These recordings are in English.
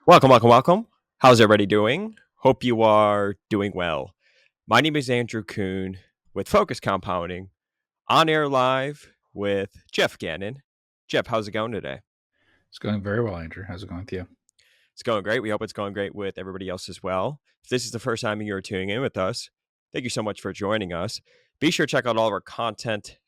Welcome, welcome, welcome. How's everybody doing? Hope you are doing well. My name is Andrew Kuhn with Focus Compounding, on air live with Jeff Gannon. Jeff, how's it going today? It's going very well, Andrew. How's it going with you? It's going great. We hope it's going great with everybody else as well. If this is the first time you're tuning in with us, thank you so much for joining us. Be sure to check out all of our content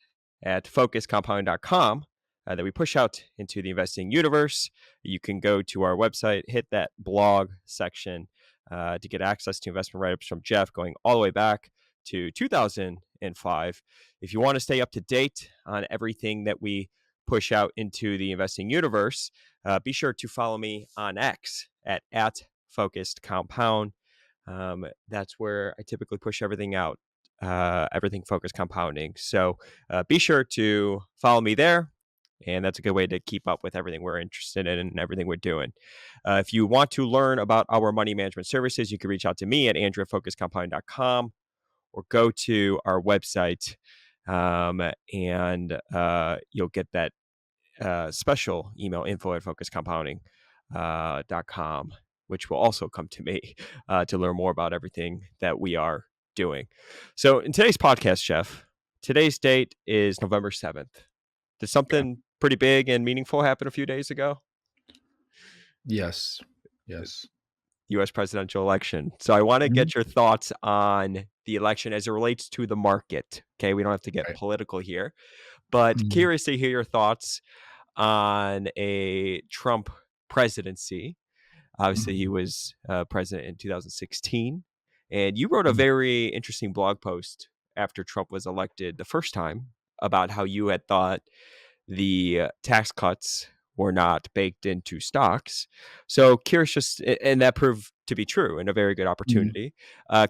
at focuscompounding.com that we push out into the investing universe. You can go to our website, hit that blog section to get access to investment write-ups from Jeff going all the way back to 2005. If you want to stay up to date on everything that we push out into the investing universe, be sure to follow me on X at Focused Compound. That's where I typically push everything out, everything Focused Compounding. So be sure to follow me there. And that's a good way to keep up with everything we're interested in and everything we're doing. If you want to learn about our money management services, you can reach out to me at andrew@focuscompounding.com or go to our website and you'll get that special email info at focuscompounding.com, which will also come to me to learn more about everything that we are doing. So in today's podcast, Jeff, today's date is November 7th. Did Okay. something pretty big and meaningful happen a few days ago? Yes. Yes. U.S. presidential election. So I want to Mhm. get your thoughts on the election as it relates to the market. Okay, we don't have to get Right. political here, but Mhm. curious to hear your thoughts on a Trump presidency. Obviously, he Mhm. was president in 2016. And you wrote a Mhm. very interesting blog post after Trump was elected the first time about how you had thought the tax cuts were not baked into stocks. So curious, and that proved to be true and a very good Mhm. opportunity.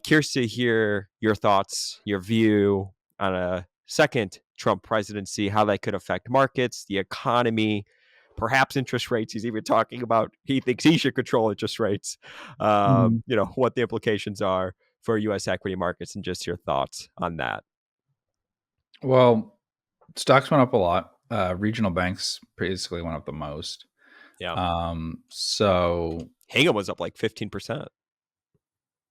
Curious to hear your thoughts, your view on a second Trump presidency, how that could affect markets, the economy, perhaps interest rates. He's even talking about he thinks he should control interest rates. Mhm. What the implications are for U.S. equity markets, and just your thoughts on that. Well, stocks went up a lot. Regional banks basically went up the most. Yeah, So Hingham was up like 15%.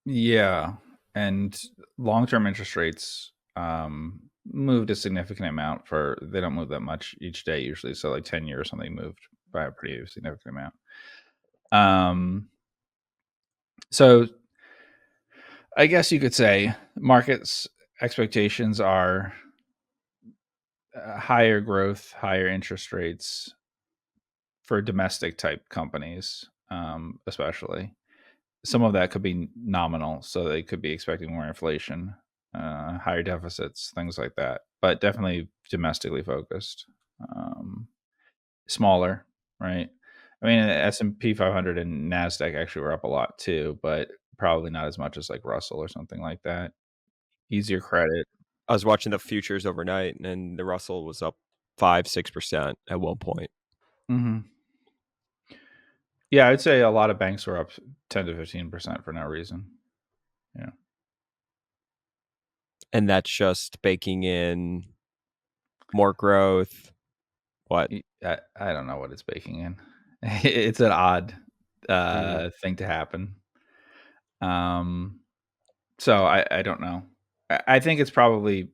yeah, and long-term interest rates moved a significant amount for they don't move that much each day usually. So like 10 years or something moved by a pretty significant amount. Um, so I guess you could say markets expectations are higher growth, higher interest rates for domestic type companies, especially. Some of that could be nominal, so they could be expecting more inflation, higher deficits, things like that. But definitely domestically focused, um, smaller, right? I mean, S&P 500 and Nasdaq actually were up a lot too, but probably not as much as like Russell or something like that. Easier credit. I was watching the futures overnight, and the Russell was up 5-6% at one point. Hmm. Yeah, I'd say a lot of banks were up 10 to 15% for no reason. Yeah. And that's just baking in more growth. What? I don't know what it's baking in. It's an odd Mm. thing to happen. Um, so I don't know. I think it's probably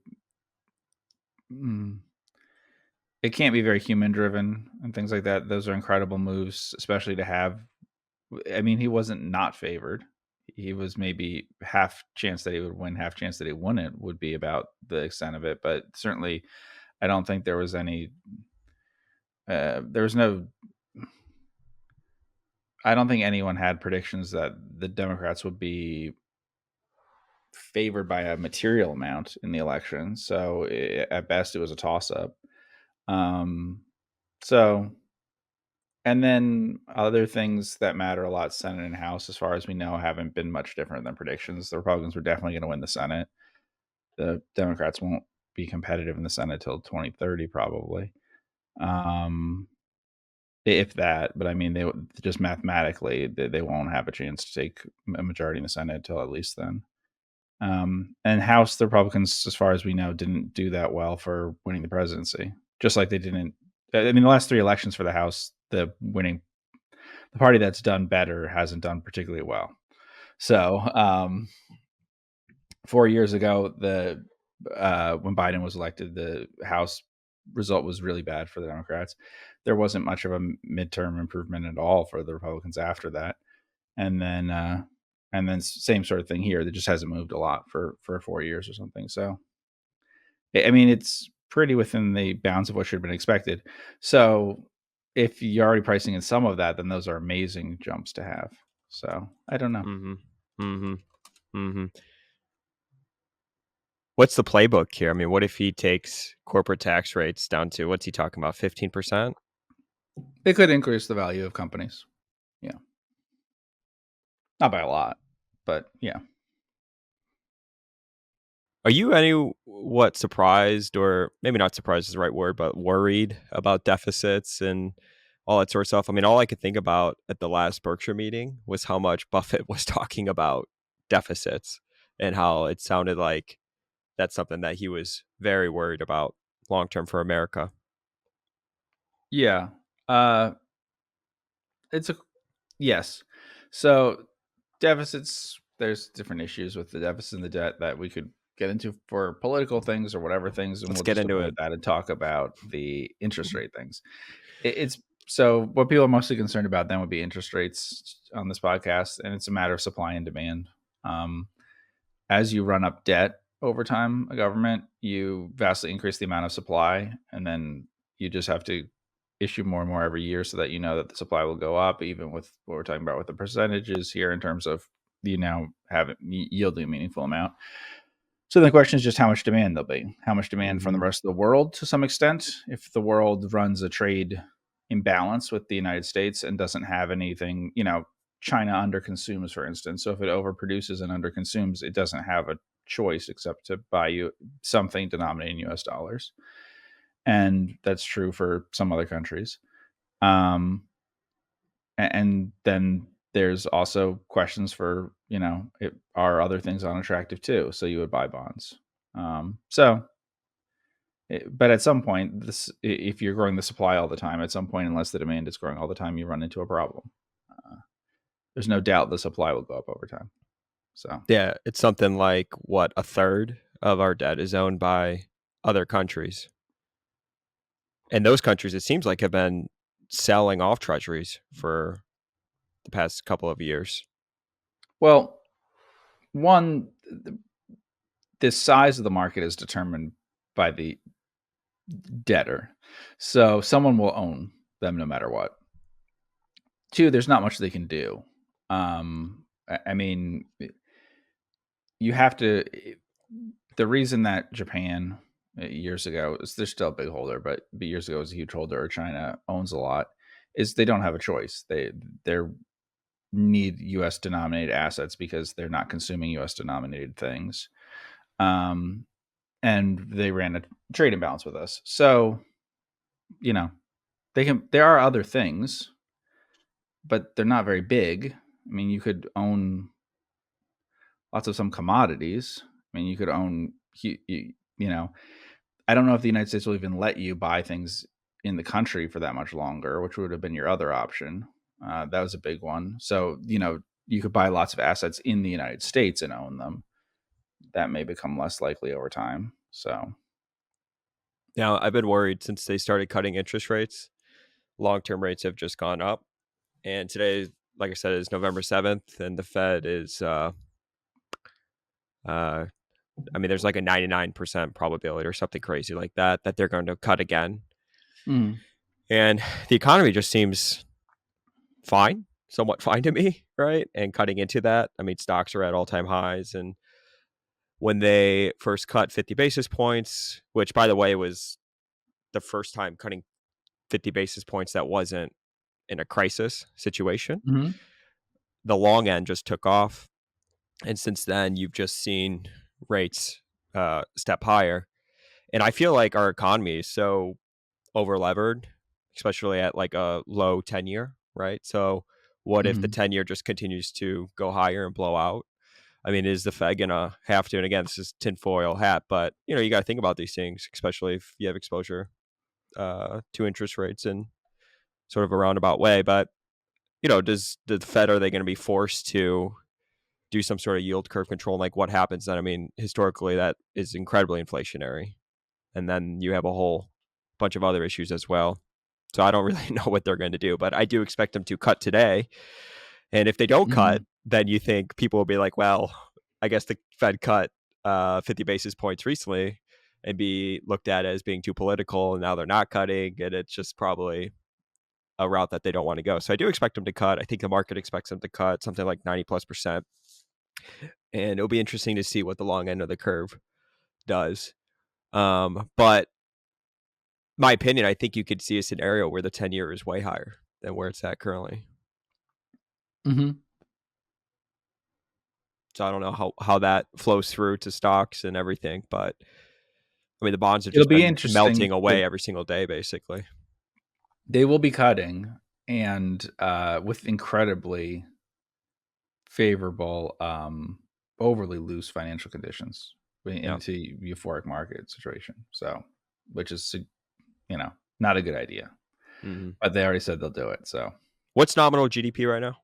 mm, it can't be very human driven and things like that. Those are incredible moves, especially to have. I mean, he wasn't not favored. He was maybe half chance that he would win, half chance that he wouldn't would be about the extent of it. But certainly, I don't think there was any. There was no. I don't think anyone had predictions that the Democrats would be favored by a material amount in the election. So at best, it was a toss up. Um, so, and then other things that matter a lot, Senate and House, as far as we know, haven't been much different than predictions. The Republicans were definitely going to win the Senate. The Democrats won't be competitive in the Senate till 2030, probably. Um, if that, but I mean, they just mathematically they won't have a chance to take a majority in the Senate until at least then. And House, the Republicans, as far as we know, didn't do that well for winning the presidency. Just like they didn't. I mean, the last three elections for the House, the the party that's done better hasn't done particularly well. So 4 years ago, when Biden was elected, the House result was really bad for the Democrats. There wasn't much of a midterm improvement at all for the Republicans after that, and then same sort of thing here. That just hasn't moved a lot for 4 years or something. So I mean, it's pretty within the bounds of what should have been expected. So if you're already pricing in some of that, then those are amazing jumps to have. So I don't know. Mm-hmm. Mm-hmm. Mm-hmm. What's the playbook here? I mean, what if he takes corporate tax rates down to, what's he talking about, 15%? They could increase the value of companies. Yeah. Not by a lot, but yeah. Are you what surprised, or maybe not surprised is the right word, but worried about deficits and all that sort of stuff? I mean, all I could think about at the last Berkshire meeting was how much Buffett was talking about deficits and how it sounded like that's something that he was very worried about long term for America. Yeah. Uh it's a yes. So deficits, there's different issues with the deficit and the debt that we could get into for political things or whatever things, and Let's we'll get just into avoid it. that and talk about the interest rate things. It's so what people are mostly concerned about then would be interest rates on this podcast, and it's a matter of supply and demand. Um, as you run up debt over time, a government, you vastly increase the amount of supply, and then you just have to issue more and more every year so that you know that the supply will go up, even with what we're talking about with the percentages here in terms of you now have it yielding a meaningful amount. So the question is just how much demand there'll be. How much demand from the Mm-hmm. rest of the world to some extent. If the world runs a trade imbalance with the United States and doesn't have anything, China underconsumes, for instance. So if it overproduces and underconsumes, it doesn't have a choice except to buy you something denominated in US dollars. And that's true for some other countries. Um, and then there's also questions for, are other things unattractive too? So you would buy bonds. But at some point, if you're growing the supply all the time, at some point, unless the demand is growing all the time, you run into a problem. Uh, there's no doubt the supply will go up over time. So Yeah, it's something like what, a third of our debt is owned by other countries. And those countries, it seems like, have been selling off treasuries for the past couple of years. well, one, the size of the market is determined by the debtor. So someone will own them no matter what. Two, there's not much they can do. I mean, you have to. The reason that Japan years ago, they're still a big holder, but years ago was a huge holder, or China owns a lot, is they don't have a choice. They need U.S. denominated assets because they're not consuming U.S. denominated things, and they ran a trade imbalance with us. So you know they can. There are other things, but they're not very big. I mean, you could own lots of some commodities. I mean, you could own, I don't know if the United States will even let you buy things in the country for that much longer, which would have been your other option. That was a big one. So, you could buy lots of assets in the United States and own them. That may become less likely over time. So, Now, I've been worried since they started cutting interest rates. Long-term rates have just gone up. And today, like I said, is November 7th, and the Fed is, I mean, there's like a 99% probability or something crazy like that they're going to cut again. mm, And the economy just seems fine, somewhat fine to me, right? And cutting into that, I mean, stocks are at all-time highs. And when they first cut 50 basis points, which, by the way, was the first time cutting 50 basis points that wasn't in a crisis situation, mm, the long end just took off. And since then, you've just seen rates step higher. And I feel like our economy is so overlevered, especially at like a low 10-year, right? So what if the mm. 10-year just continues to go higher and blow out? I mean, is the Fed gonna have to? And again, this is tinfoil hat, but you got to think about these things, especially if you have exposure to interest rates in sort of a roundabout way. But does the Fed, are they going to be forced to do some sort of yield curve control? Like, what happens then? I mean, historically, that is incredibly inflationary. And then you have a whole bunch of other issues as well. So I don't really know what they're going to do, but I do expect them to cut today. And if they don't cut, Mhm. then you think people will be like, well, I guess the Fed cut 50 basis points recently and be looked at as being too political. And now they're not cutting. And it's just probably a route that they don't want to go. So I do expect them to cut. I think the market expects them to cut something like 90+%. And it'll be interesting to see what the long end of the curve does. But my opinion, I think you could see a scenario where the 10-year is way higher than where it's at currently. Mhm. So I don't know how that flows through to stocks and everything, but I mean the bonds have It'll just be been melting interesting. away every single day, basically. They will be cutting, and with incredibly favorable, overly loose financial conditions Yeah. into euphoric market situation. So, which is not a good idea. Hmm. But they already said they'll do it. So, What's nominal GDP right now?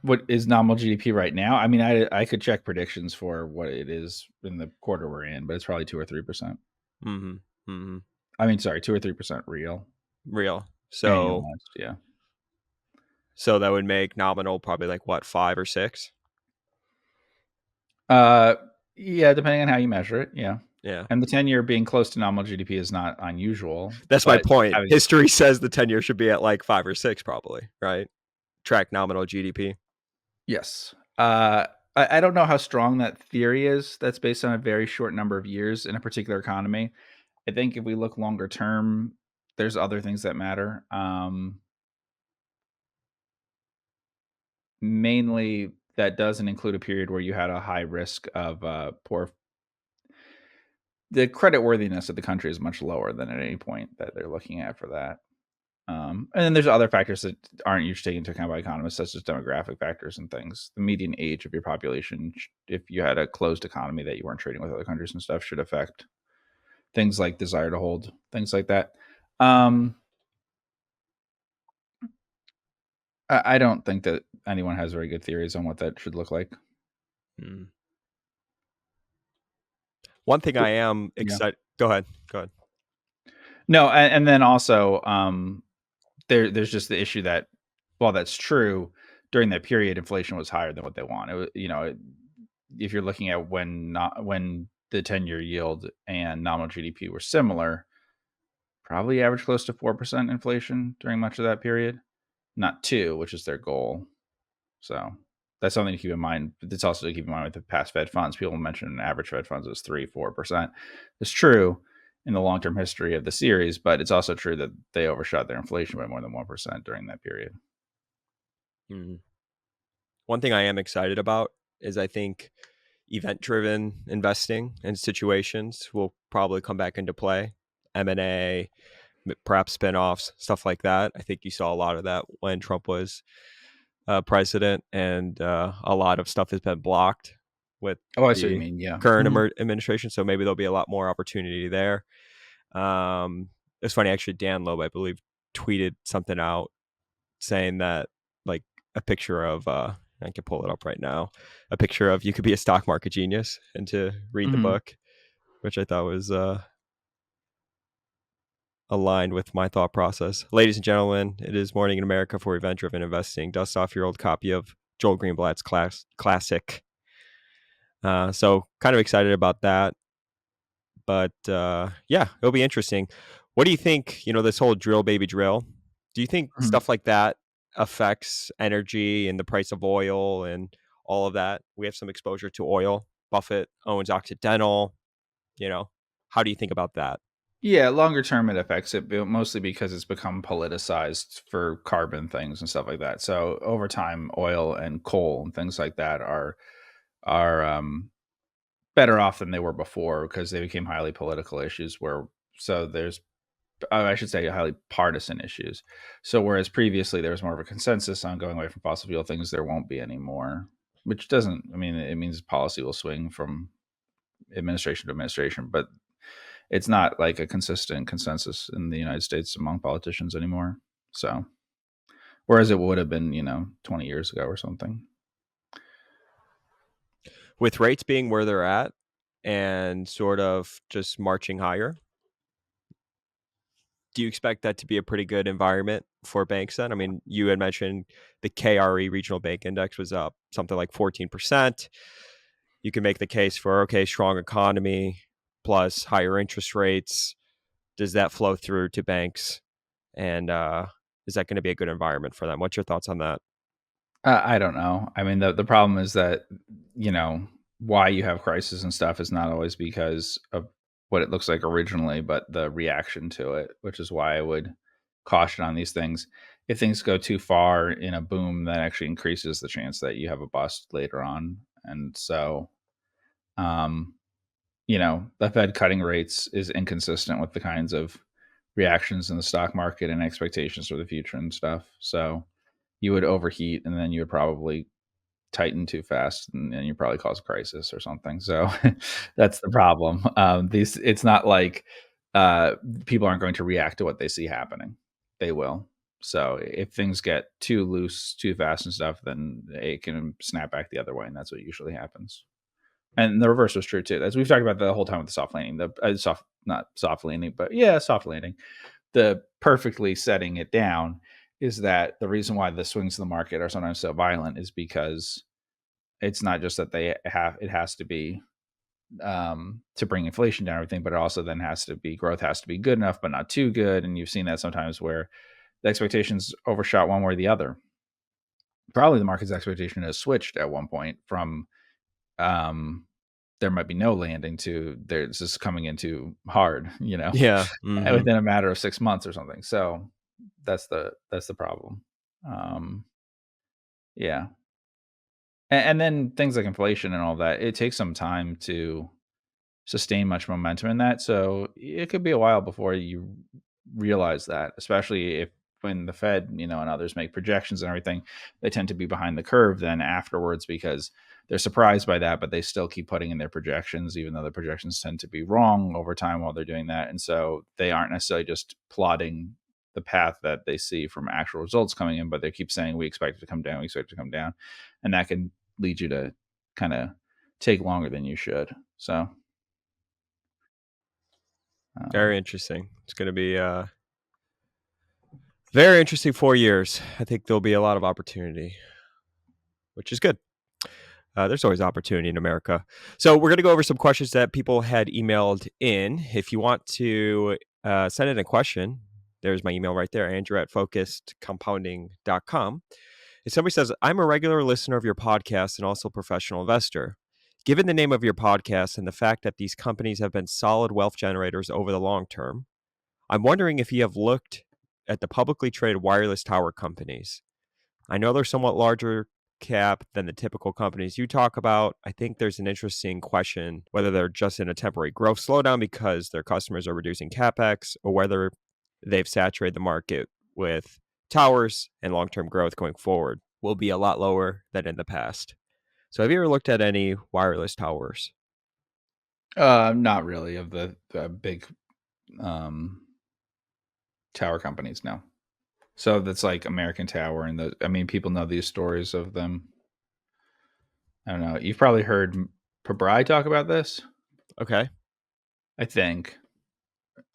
what is nominal GDP right now? I mean, I could check predictions for what it is in the quarter we're in, but it's probably 2 or 3%. Hmm. Hmm. I mean, sorry, 2 or 3% real, Real. So annualized. Yeah. that would make nominal probably like what, 5 or 6? Uh, yeah, depending on how you measure it. Yeah. Yeah. And the 10-year being close to nominal GDP is not unusual, That's my but point. having History says the 10-year should be at like 5 or 6 probably, right? Track nominal GDP. yes. I don't know how strong that theory is. That's based on a very short number of years in a particular economy. I think if we look longer term, there's other things that matter. Mainly, that doesn't include a period where you had a high risk of poor. The credit worthiness of the country is much lower than at any point that they're looking at for that. And then there's other factors that aren't usually taken into account by economists, such as demographic factors and things. The median age of your population, if you had a closed economy that you weren't trading with other countries and stuff, should affect things like desire to hold, things like that. Um, I don't think that anyone has very good theories on what that should look like. Mm. One thing I am Yeah. excited. Go ahead. Go ahead. No, and then also there's just the issue that while that's true, during that period, inflation was higher than what they want. It was, if you're looking at when the 10-year yield and nominal GDP were similar, probably average close to 4% inflation during much of that period, not 2, which is their goal. So that's something to keep in mind. It's also to keep in mind with the past Fed funds. People mention average Fed funds is 3-4%. It's true in the long-term history of the series, but it's also true that they overshot their inflation by more than 1% during that period. Mm. One thing I am excited about is I think event-driven investing in situations will probably come back into play. M&A, perhaps spinoffs, stuff like that. I think you saw a lot of that when Trump was president, and a lot of stuff has been blocked with Oh, I see what you the mean. Yeah. current Mhm. administration. So maybe there'll be a lot more opportunity there. It's funny, actually. Dan Loeb, I believe, tweeted something out saying that, like, a picture of I can pull it up right now, a picture of you could be a stock market genius and to read the Mhm. book, which I thought was aligned with my thought process. Ladies and gentlemen, it is Morning in America for event driven investing. Dust off your old copy of Joel Greenblatt's classic. So kind of excited about that. But yeah, it'll be interesting. What do you think? This whole drill, baby, drill. Do you think Mhm. stuff like that affects energy and the price of oil and all of that? We have some exposure to oil. Buffett owns Occidental. You know, how do you think about that? Yeah, longer term it affects it, but mostly because it's become politicized for carbon things and stuff like that. So over time, oil and coal and things like that are better off than they were before because they became highly political issues. There's I should say highly partisan issues. So whereas previously there was more of a consensus on going away from fossil fuel things, there won't be anymore. Which doesn't, I mean, it means policy will swing from administration to administration, but it's not like a consistent consensus in the United States among politicians anymore. So whereas it would have been 20 years ago or something. With rates being where they're at and sort of just marching higher, do you expect that to be a pretty good environment for banks then? I mean, you had mentioned the KRE Regional Bank Index was up something like 14%. You can make the case for, okay, strong economy plus higher interest rates. Does that flow through to banks? And is that going to be a good environment for them? What's your thoughts on that? I don't know. I mean, the problem is that why you have crisis and stuff is not always because of what it looks like originally, but the reaction to it, which is why I would caution on these things. If things go too far in a boom, that actually increases the chance that you have a bust later on. And so, um, the Fed cutting rates is inconsistent with the kinds of reactions in the stock market and expectations for the future and stuff. So you would overheat and then you would probably tighten too fast and you probably cause a crisis or something. So that's the problem. These It's not like people aren't going to react to what they see happening. They will. So if things get too loose too fast and stuff, then it can snap back the other way, and that's what usually happens. And the reverse was true too. As we've talked about the whole time with the soft landing, the soft not soft landing, but yeah, soft landing. The perfectly setting it down is that the reason why the swings in the market are sometimes so violent is because it's not just that it has to be to bring inflation down and everything, but it also then has to be growth has to be good enough, but not too good. And you've seen that sometimes where the expectations overshot one way or the other. Probably the market's expectation has switched at one point from um, there might be no landing to there's just coming into hard, Yeah. Hmm. within a matter of 6 months or something. So that's the problem. Um, yeah, and then things like inflation and all that, it takes some time to sustain much momentum in that. So it could be a while before you realize that, especially if when the Fed, and others make projections and everything, they tend to be behind the curve then afterwards because they're surprised by that, but they still keep putting in their projections, even though the projections tend to be wrong over time while they're doing that. And so they aren't necessarily just plotting the path that they see from actual results coming in, but they keep saying, we expect it to come down, we expect it to come down. And that can lead you to kind of take longer than you should. So, Very um, interesting. It's going to be very interesting 4 years. I think there'll be a lot of opportunity, which is good. There's always opportunity in America. So we're going to go over some questions that people had emailed in. If you want to send in a question, there's my email right there, Andrew at focusedcompounding.com. If somebody says, I'm a regular listener of your podcast and also a professional investor. Given the name of your podcast and the fact that these companies have been solid wealth generators over the long term, I'm wondering if you have looked at the publicly traded wireless tower companies. I know they're somewhat larger cap than the typical companies you talk about. I think there's an interesting question whether they're just in a temporary growth slowdown because their customers are reducing capex or whether they've saturated the market with towers and long-term growth going forward will be a lot lower than in the past. So have you ever looked at any wireless towers? not really of the big um, tower companies, no. So that's like American Tower, and I mean, people know these stories of them. I don't know. You've probably heard Pabrai talk about this. Okay. I think.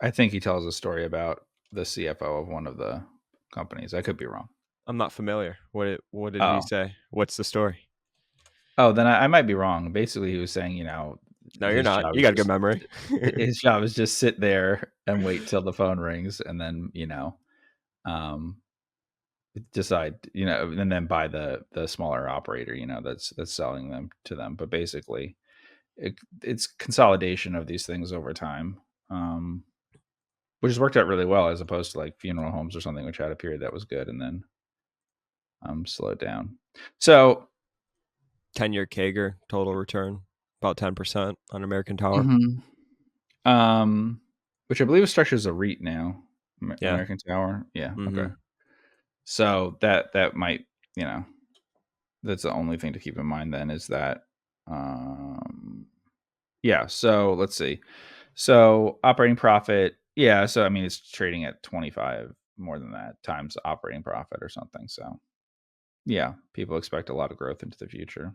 I think he tells a story about the CFO of one of the companies. I could be wrong. I'm not familiar. What did he Oh, say? What's the story? then I might be wrong. Basically, he was saying, No, you're his not. job You is got a good just memory. his job is just sit there and wait till the phone rings, and then um, decide, and then buy the smaller operator, that's selling them to them. But basically, it's consolidation of these things over time, which has worked out really well as opposed to like funeral homes or something, which had a period that was good and then slowed down. So, 10-year CAGR total return, about 10% on American Tower. mhm, which I believe is structured as a REIT now, Yeah. American Tower. Yeah, okay. Mhm. So that might, you know, that's the only thing to keep in mind then is that, um, yeah. So let's see. So operating profit, yeah. So I mean, it's trading at 25. more than that times operating profit or something. So yeah, people expect a lot of growth into the future.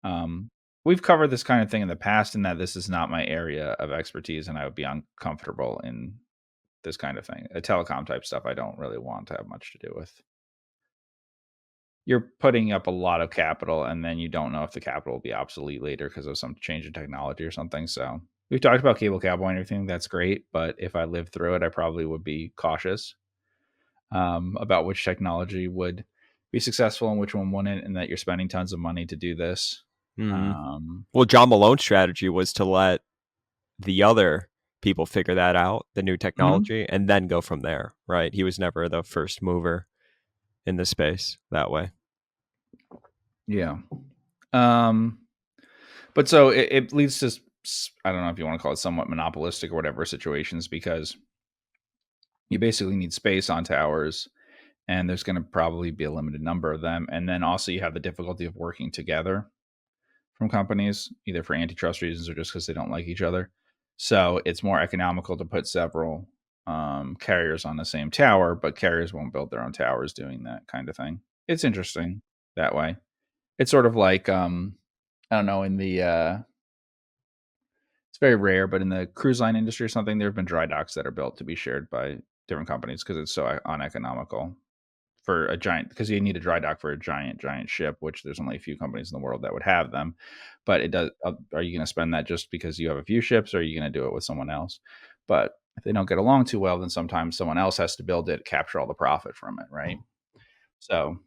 Um, we've covered this kind of thing in the past, and that this is not my area of expertise, and I would be uncomfortable in this kind of thing. A telecom type stuff, I don't really want to have much to do with. You're putting up a lot of capital, and then you don't know if the capital will be obsolete later because of some change in technology or something. So we've talked about cable cowboy and everything. That's great, but if I lived through it, I probably would be cautious about which technology would be successful and which one wouldn't, and that you're spending tons of money to do this. Mhm. Um, Well, John Malone's strategy was to let the other people figure that out, the new mhm, technology, and then go from there, right? He was never the first mover in the space that way. yeah. Um, but so it leads to I don't know if you want to call it somewhat monopolistic or whatever situations, because you basically need space on towers, and there's going to probably be a limited number of them. And then also you have the difficulty of working together from companies, either for antitrust reasons or just because they don't like each other. So it's more economical to put several carriers on the same tower, but carriers won't build their own towers doing that kind of thing. It's interesting that way. It's sort of like I don't know, in the it's very rare, but in the cruise line industry or something, there have been dry docks that are built to be shared by different companies because it's so uneconomical for a giant, because you need a dry dock for a giant ship, which there's only a few companies in the world that would have them. But it does. Are you going to spend that just because you have a few ships, or are you going to do it with someone else? But if they don't get along too well, then sometimes someone else has to build it, capture all the profit from it, right? So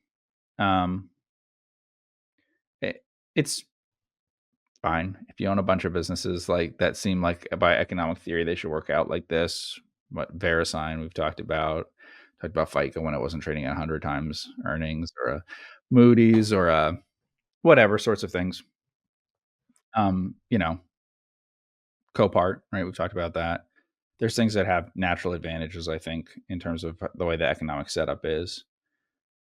um, it, it's fine if you own a bunch of businesses like that seem like by economic theory they should work out like this. What Verisign we've talked about FICO when it wasn't trading at 100 times earnings, or a Moody's, or a whatever sorts of things. You know, Copart, right? We've talked about that. There's things that have natural advantages, I think, in terms of the way the economic setup is.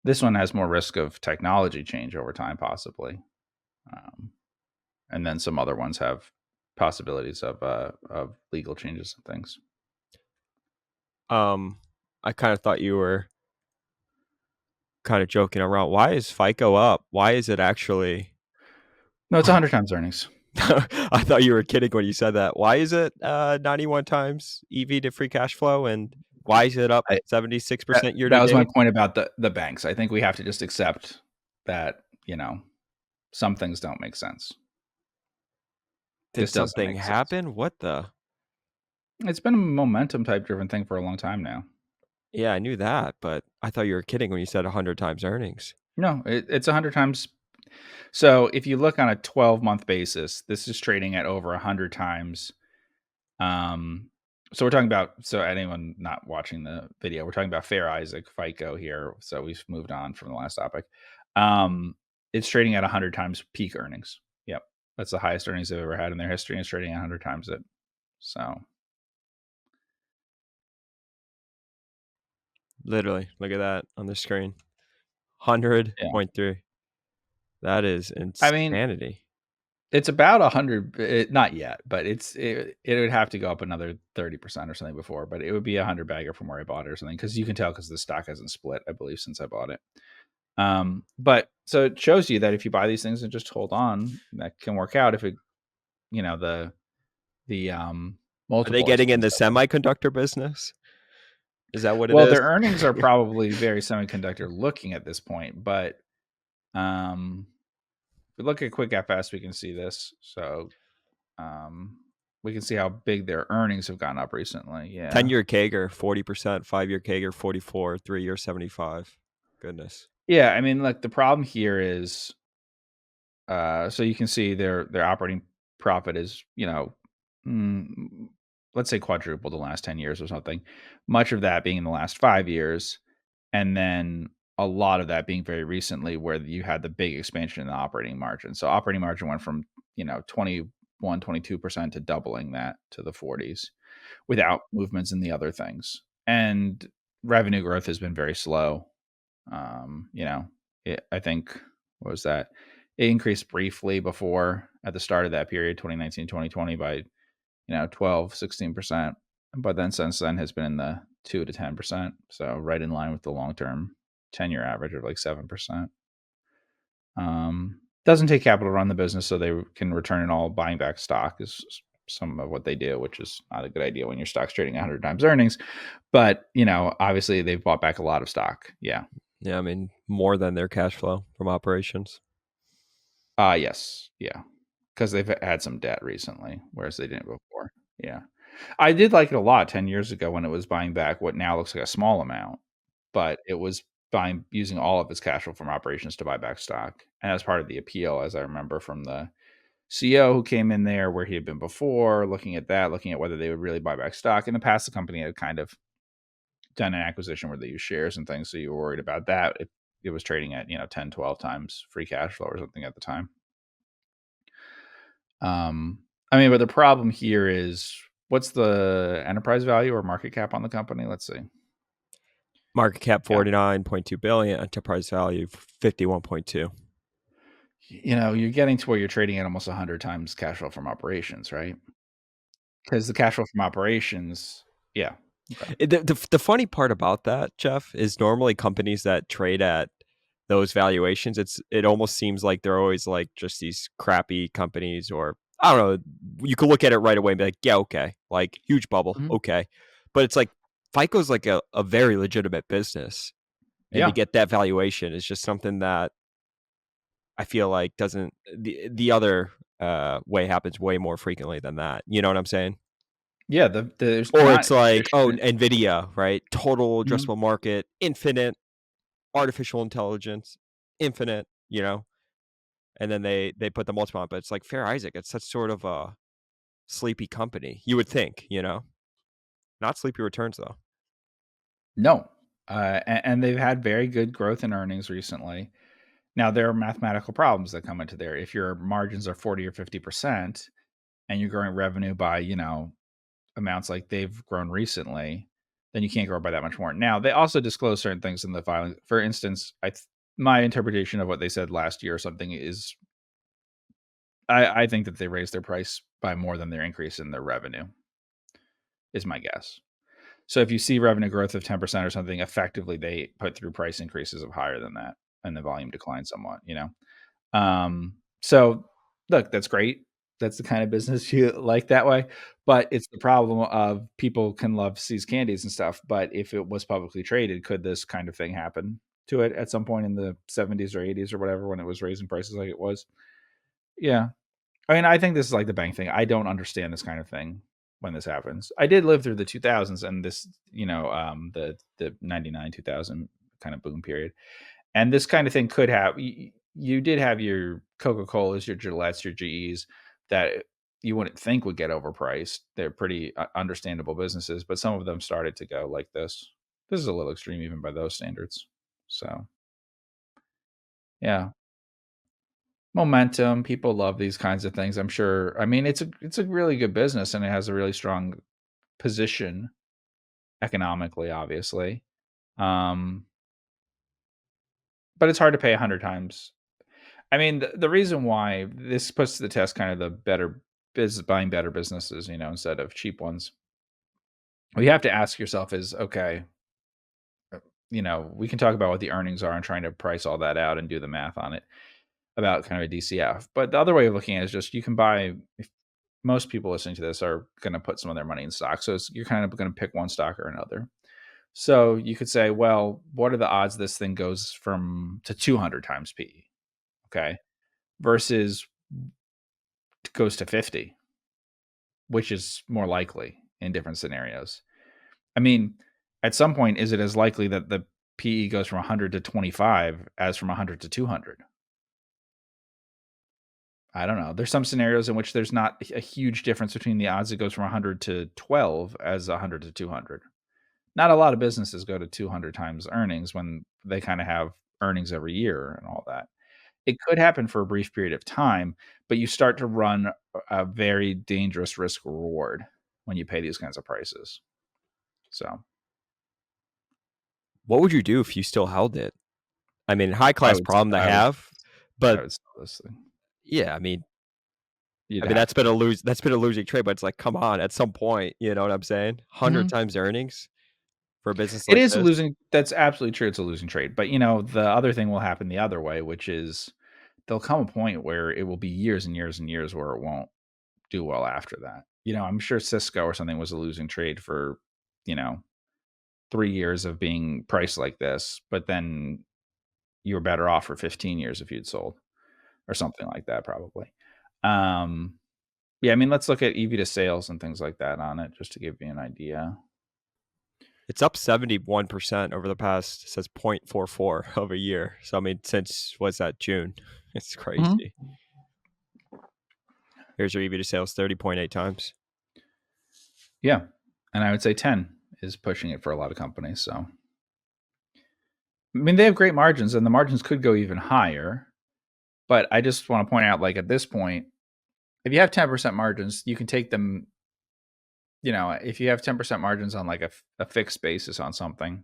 This one has more risk of technology change over time, possibly. Um, and then some other ones have possibilities of legal changes and things. Um, I kind of thought you were kind of joking around. Why is FICO up? Why is it actually? No, it's 100 times earnings. I thought you were kidding when you said that. Why is it 91 times EV to free cash flow, and why is it up I, 76% year to that was my date? point about the banks. I think we have to just accept that, some things don't make sense. Did This doesn't something make sense. happen? What the? It's been a momentum type driven thing for a long time now. Yeah, I knew that, but I thought you were kidding when you said 100 times earnings. No, it's 100 times. So if you look on a 12-month basis, this is trading at over 100 times. So we're talking about, so anyone not watching the video, we're talking about Fair Isaac FICO here. So we've moved on from the last topic. It's trading at 100 times peak earnings. Yep. That's the highest earnings they've ever had in their history, and it's trading at 100 times it. So Literally, look at that on the screen. yeah. 100.3. That is I mean, insanity. it's about 100, not yet, but it would have to go up another 30% or something before, but it would be 100 bagger from where I bought it or something, because you can tell because the stock hasn't split, I believe, since I bought it. But so it shows you that if you buy these things and just hold on, that can work out if it, the Are they multiple getting in the expands that way. semiconductor business? Is that what it Well, is? their earnings are probably very semiconductor looking at this point, but um, if we look at QuickFS, we can see this. So um, we can see how big their earnings have gone up recently. Yeah. 10-year CAGR 40%, 5-year CAGR 44, 3-year 75. Goodness. Yeah, I mean, like the problem here is so you can see their operating profit is, mm, let's say quadrupled the last 10 years or something. Much of that being in the last 5 years, and then a lot of that being very recently, where you had the big expansion in the operating margin. So operating margin went from, 21, 22% to doubling that to the 40s without movements in the other things. And revenue growth has been very slow. I think, what was that? It increased briefly before at the start of that period, 2019, 2020, by, 12, 16%. But then since then has been in the 2 to 10%. So right in line with the long-term 10-year average of like 7%. Doesn't take capital to run the business, so they can return it all. Buying back stock is some of what they do, which is not a good idea when your stock's trading 100 times earnings. But, obviously they've bought back a lot of stock. Yeah. Yeah, I mean, more than their cash flow from operations. Yes. Yeah. Because they've had some debt recently, whereas they didn't before. Yeah. I did like it a lot 10 years ago when it was buying back what now looks like a small amount, but it was buying using all of its cash flow from operations to buy back stock. And as part of the appeal, as I remember from the CEO who came in there where he had been before, looking at that, looking at whether they would really buy back stock. In the past, the company had kind of done an acquisition where they use shares and things, so you were worried about that. It was trading at, 10, 12 times free cash flow or something at the time. But the problem here is what's the enterprise value or market cap on the company? Let's see. Market cap Yeah. 49.2 billion, enterprise value 51.2. You're getting to where you're trading at almost 100 times cash flow from operations, right? Because the cash flow from operations, yeah. Okay. The funny part about that, Jeff, is normally companies that trade at those valuations, it almost seems like they're always like just these crappy companies, or I don't know. You could look at it right away and be like, yeah, okay, like huge bubble, Mhm. okay, but it's like FICO's like a very legitimate business, and to Yeah. get that valuation is just something that I feel like doesn't the other way happens way more frequently than that. You know what I'm saying? Yeah, there's Or not it's like, oh, efficient. Nvidia, right? Total Mhm. addressable market, infinite artificial intelligence, infinite, and then they put the multiple on, but it's like Fair Isaac. It's such sort of a sleepy company. You would think, not sleepy returns though. No. And they've had very good growth in earnings recently. Now, there are mathematical problems that come into there. If your margins are 40 or 50% and you're growing revenue by, amounts like they've grown recently, then you can't grow by that much more. Now, they also disclose certain things in the filing. For instance, my interpretation of what they said last year or something is I think that they raised their price by more than their increase in their revenue, is my guess. So if you see revenue growth of 10% or something, effectively they put through price increases of higher than that and the volume declined somewhat. So look, that's great. That's the kind of business you like that way. But it's the problem of people can love See's candies and stuff. But if it was publicly traded, could this kind of thing happen to it at some point in the 70s or 80s or whatever when it was raising prices like it was? Yeah. I mean, I think this is like the bank thing. I don't understand this kind of thing when this happens. I did live through the 2000s and this, the 99 2000 kind of boom period. And this kind of thing could have you did have your Coca-Colas, your Gillettes, your GEs that you wouldn't think would get overpriced. They're pretty understandable businesses, but some of them started to go like this. This is a little extreme even by those standards. So, yeah. Momentum, people love these kinds of things, I'm sure. I mean, it's a really good business and it has a really strong position economically, obviously. Um, but it's hard to pay 100 times. I mean, the reason why this puts to the test kind of the better buying better businesses, instead of cheap ones. What you have to ask yourself is, okay, we can talk about what the earnings are and trying to price all that out and do the math on it about kind of a DCF. But the other way of looking at it is just you can buy if most people listening to this are going to put some of their money in stock. So you're kind of going to pick one stock or another. So you could say, well, what are the odds this thing goes from to 200 times PE? Okay. Versus goes to 50, which is more likely in different scenarios. I mean, at some point, is it as likely that the PE goes from 100 to 25 as from 100 to 200? I don't know. There's some scenarios in which there's not a huge difference between the odds it goes from 100 to 12 as 100 to 200. Not a lot of businesses go to 200 times earnings when they kind of have earnings every year and all that. It could happen for a brief period of time, but you start to run a very dangerous risk reward when you pay these kinds of prices. So What would you do if you still held it? I mean, high I class would, problem to I would, have, I but would sell this thing. yeah, I mean, You'd have that's to. been a losing trade, but it's like, come on, at some point, you know what I'm saying? 100 Mhm. times earnings. for a business It like is a this? losing. That's absolutely true. It's a losing trade. But the other thing will happen the other way, which is there'll come a point where it will be years and years and years where it won't do well after that. I'm sure Cisco or something was a losing trade for, you know, 3 years of being priced like this, but then you were better off for 15 years if you'd sold or something like that, probably. Um, yeah, I mean, let's look at EV to sales and things like that on it just to give you an idea. It's up 71% over the past, it says 0.44 of a year. So, I mean, since, what's that, June? It's Mhm. crazy. Here's your EV to sales 30.8 times. Yeah. And I would say 10 is pushing it for a lot of companies. So, I mean, they have great margins and the margins could go even higher. But I just want to point out, like, at this point, if you have 10% margins, you can take them, if you have 10% margins on like a fixed basis on something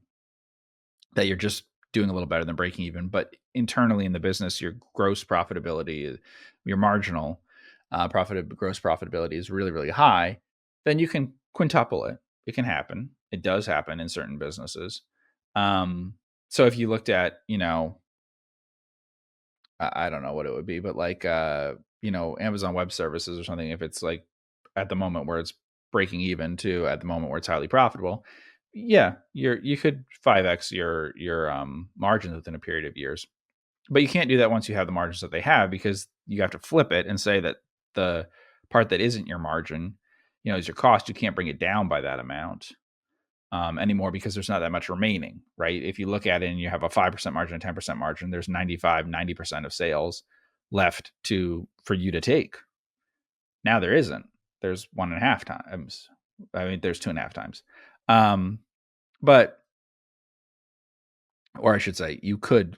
that you're just doing a little better than breaking even, but internally in the business, your gross profitability, your marginal gross profitability is really, really high, then you can quintuple it. It can happen. It does happen in certain businesses. So if you looked at, I don't know what it would be, but like Amazon Web Services or something, if it's like at the moment where it's breaking even to at the moment where it's highly profitable, yeah, you could 5x your margins within a period of years. But you can't do that once you have the margins that they have, because you have to flip it and say that the part that isn't your margin, is your cost. You can't bring it down by that amount anymore, because there's not that much remaining, right? If you look at it and you have a 5% margin, a 10% margin, there's 90% of sales left for you to take. Now there isn't. There's 1.5 times. I mean, there's 2.5 times. But, or I should say, you could,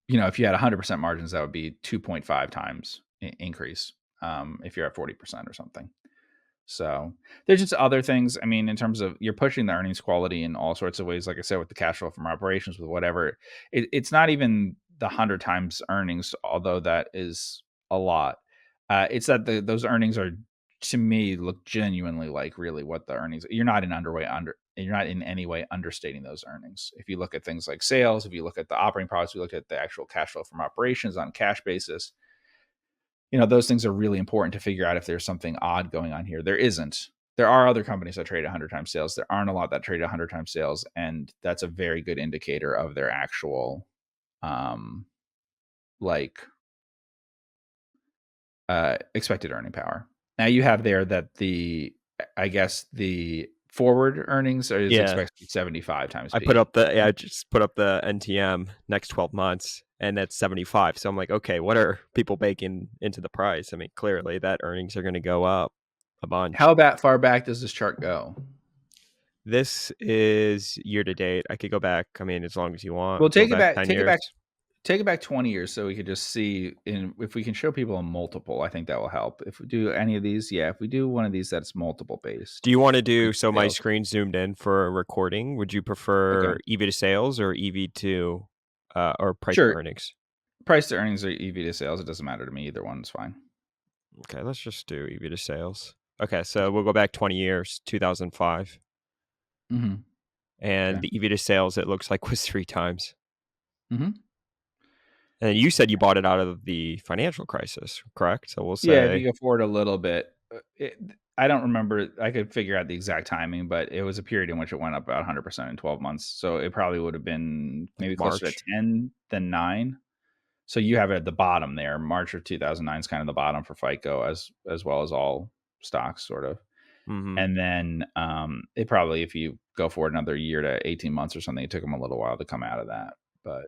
if you had 100% margins, that would be 2.5 times increase if you're at 40% or something. So there's just other things. I mean, in terms of you're pushing the earnings quality in all sorts of ways, like I said, with the cash flow from operations, with whatever, it's not even the 100 times earnings, although that is a lot. It's that those earnings are, to me, look genuinely like really what the earnings. You're not in any way understating those earnings. If you look at things like sales, if you look at the operating products, we look at the actual cash flow from operations on a cash basis, those things are really important to figure out if there's something odd going on here. There isn't. There are other companies that trade 100 times sales. There aren't a lot that trade 100 times sales, and that's a very good indicator of their actual, like, expected earning power. Now you have there that I guess the forward earnings is Yeah. expected to be 75 times I just put up the NTM next 12 months, and that's 75. So I'm like, okay, what are people baking into the price? I mean, clearly that earnings are going to go up a bunch. How far back does this chart go? This is year to date. I could go back, I mean, as long as you want. Well, We can go take it back back. 10 years. Take it back 20 years so we could just see if we can show people a multiple. I think that will help. If we do any of these, if we do one of these that's multiple based. Do you want to do, so my Sales. screen zoomed in for a recording? Would you prefer Okay. EV to sales or EV to, or price to Sure. earnings? Price to earnings or EV to sales. It doesn't matter to me. Either one's fine. Okay, let's just do EV to sales. Okay, so we'll go back 20 years, 2005. Mm-hmm. And Okay. the EV to sales, it looks like, was 3 times. Mm-hmm. And you said you bought it out of the financial crisis, correct? So we'll Yeah, if you say go forward a little bit, I don't remember. I could figure out the exact timing, but it was a period in which it went up about 100% in 12 months. So it probably would have been like maybe closer to March. 10 than 9. So you have it at the bottom there. March of 2009 is kind of the bottom for FICO, as well as all stocks, sort of. Hmm. And then it probably, if you go forward another year to 18 months or something, it took them a little while to come out of that. But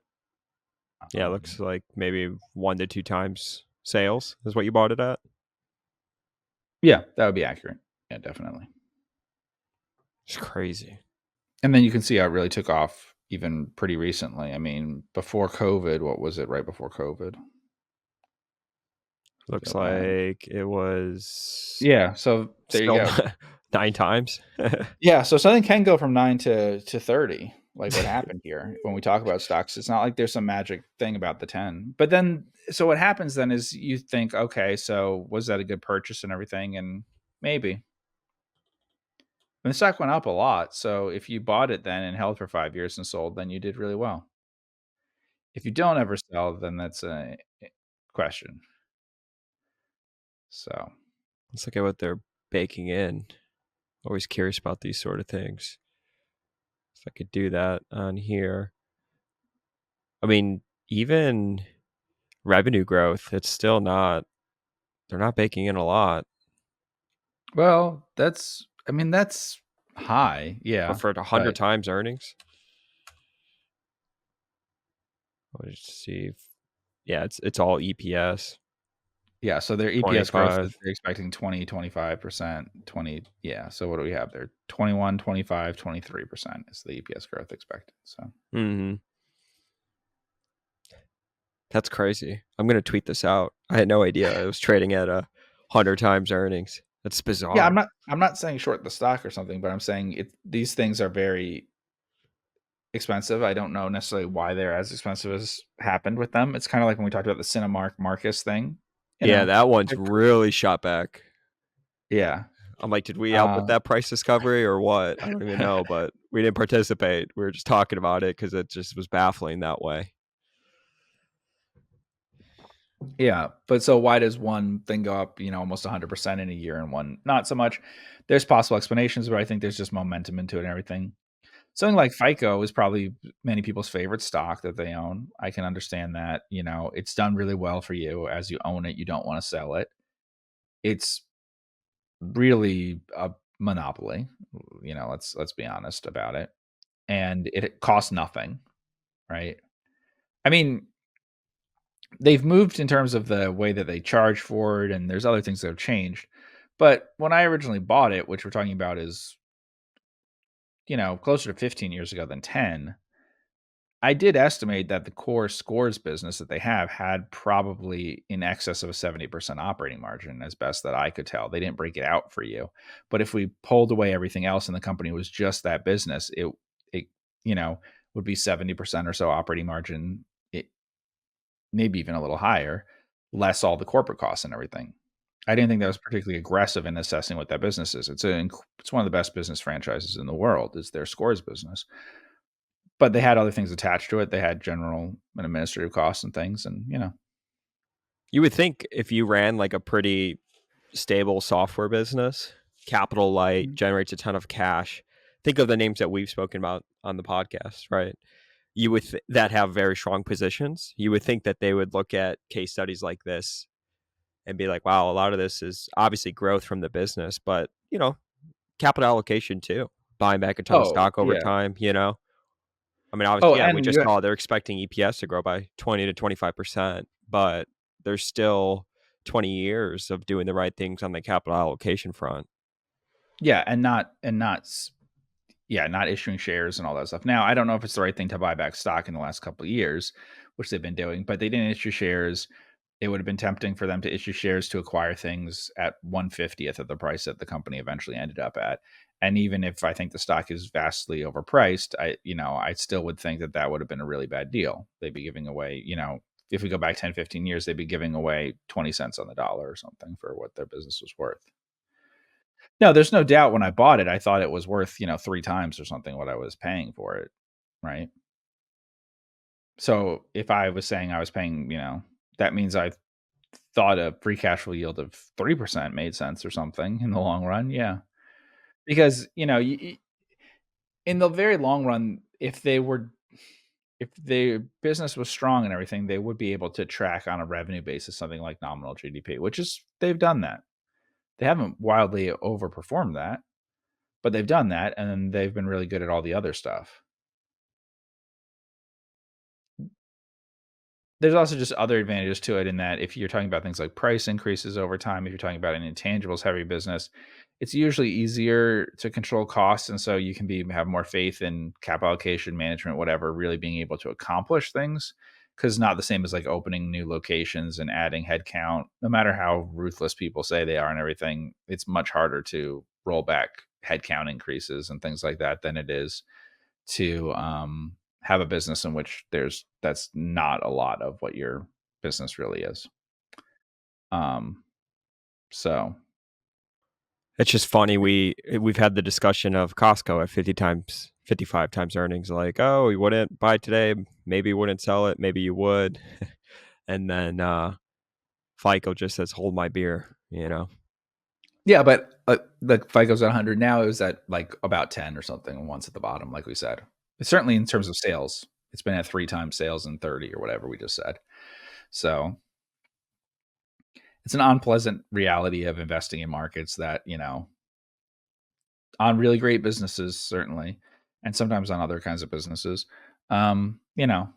Yeah, it looks like maybe 1 to 2 times sales is what you bought it at. yeah, that would be accurate. Yeah, definitely. It's crazy. And then you can see how it really took off even pretty recently. I mean, before COVID, what was it right before COVID? Looks Go back. like it was Yeah, so there you still go. 9 times. Yeah, so something can go from 9 to 30, like what happened here when we talk about stocks. It's not like there's some magic thing about the 10. But then, so what happens then is you think, okay, so was that a good purchase and everything? And maybe. And the stock went up a lot, so if you bought it then and held for 5 years and sold, then you did really well. If you don't ever sell, then that's a question. So, Let's look at what they're baking in. Always curious about these sort of things. If I could do that on here. I mean, even revenue growth, it's still not, they're not baking in a lot. well, I mean, that's high, But yeah, for 100 but times earnings, let's see. Yeah, it's all EPS. yeah, so their EPS growth is 25. they're expecting 20, 25%, 20 yeah, so what do we have there? 21, 25, 23% is the EPS growth expected, so Mm-hmm. That's crazy. I'm gonna tweet this out. I had no idea it was trading at 100 times earnings. That's yeah, bizarre. I'm not saying short the stock or something, but I'm saying these things are very expensive. I don't know necessarily why they're as expensive as happened with them. It's kinda like when we talked about the Cinemark Marcus thing, you Yeah, know? that one's Like really shot back. yeah, I'm like, did we output uh that price discovery or what? I don't even know, but we didn't participate. We were just talking about it because it just was baffling that way. yeah, but so why does one thing go up, almost 100% in a year and one not so much? There's possible explanations, but I think there's just momentum into it and everything. Something like FICO is probably many people's favorite stock that they own. I can understand that, it's done really well for you as you own it, you don't wanna sell it. It's really a monopoly, let's be honest about it, and it costs nothing, right? I mean, they've moved in terms of the way that they charge for it, and there's other things that have changed. But when I originally bought it, which we're talking about is, closer to 15 years ago than 10, I did estimate that the core scores business that they have had probably in excess of a 70% operating margin, as best that I could tell. They didn't break it out for you. But if we pulled away everything else and the company was just that business, it you know, would be 70% or so operating margin. It maybe even a little higher, less all the corporate costs and everything. I didn't think that was particularly aggressive in assessing what that business is. It's one of the best business franchises in the world. Is their scores business, but they had other things attached to it. They had general and administrative costs and things, and You would think if you ran like a pretty stable software business, capital light, Mhm. generates a ton of cash. Think of the names that we've spoken about on the podcast, right? You would that have very strong positions. You would think that they would look at case studies like this and be like, wow, a lot of this is obviously growth from the business, but capital allocation too, buying back a ton of Oh stock over yeah. time. I mean, Oh, obviously, yeah, we and just saw they're expecting EPS to grow by 20 to 25%, but there's still 20 years of doing the right things on the capital allocation front. yeah, not issuing shares and all that stuff. Now, I don't know if it's the right thing to buy back stock in the last couple of years, which they've been doing, but they didn't issue shares. It would have been tempting for them to issue shares to acquire things at 1/50th of the price that the company eventually ended up at. And even if I think the stock is vastly overpriced, I still would think that that would have been a really bad deal. They'd be giving away, if we go back 10, 15 years, they'd be giving away 20 cents on the dollar or something for what their business was worth. No, there's no doubt when I bought it, I thought it was worth, 3 times or something what I was paying for it, right? So, if I was saying I was paying, that means I thought a free cash flow yield of 3% made sense or something in the long run, yeah. Because, y in the very long run, if the business was strong and everything, they would be able to track on a revenue basis something like nominal GDP, which is they've done that. They haven't wildly overperformed that, but they've done that, and then they've been really good at all the other stuff. There's also just other advantages to it in that if you're talking about things like price increases over time, if you're talking about an intangibles heavy business, it's usually easier to control costs. And so you can have more faith in capital allocation, management, whatever, really being able to accomplish things. Cause not the same as like opening new locations and adding headcount. No matter how ruthless people say they are and everything, it's much harder to roll back headcount increases and things like that than it is to have a business in which that's not a lot of what your business really is. Um, so It's just funny. We've had the discussion of Costco at 55 times earnings. Like, oh, you wouldn't buy today. Maybe you wouldn't sell it. Maybe you would. And then FICO just says, hold my beer, you know? Yeah, but the FICO's at 100 now. It was at like about 10 or something once at the bottom, like we said. Certainly in terms of sales, it's been at 3 times sales in 30 or whatever we just said. So it's an unpleasant reality of investing in markets that, on really great businesses, certainly, and sometimes on other kinds of businesses, um, you know,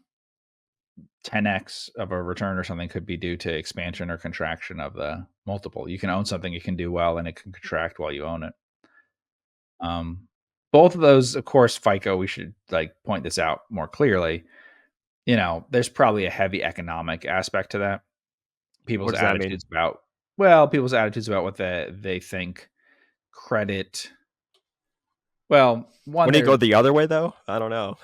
10x of a return or something could be due to expansion or contraction of the multiple. You can own something, it can do well, and it can contract while you own it. Um, Both of those, of course, FICO, we should like point this out more clearly. There's probably a heavy economic aspect to that. What People's does that mean? attitudes about, well, people's attitudes about what they think credit. Well, one, Wouldn't it they're go the other way, though? I don't know.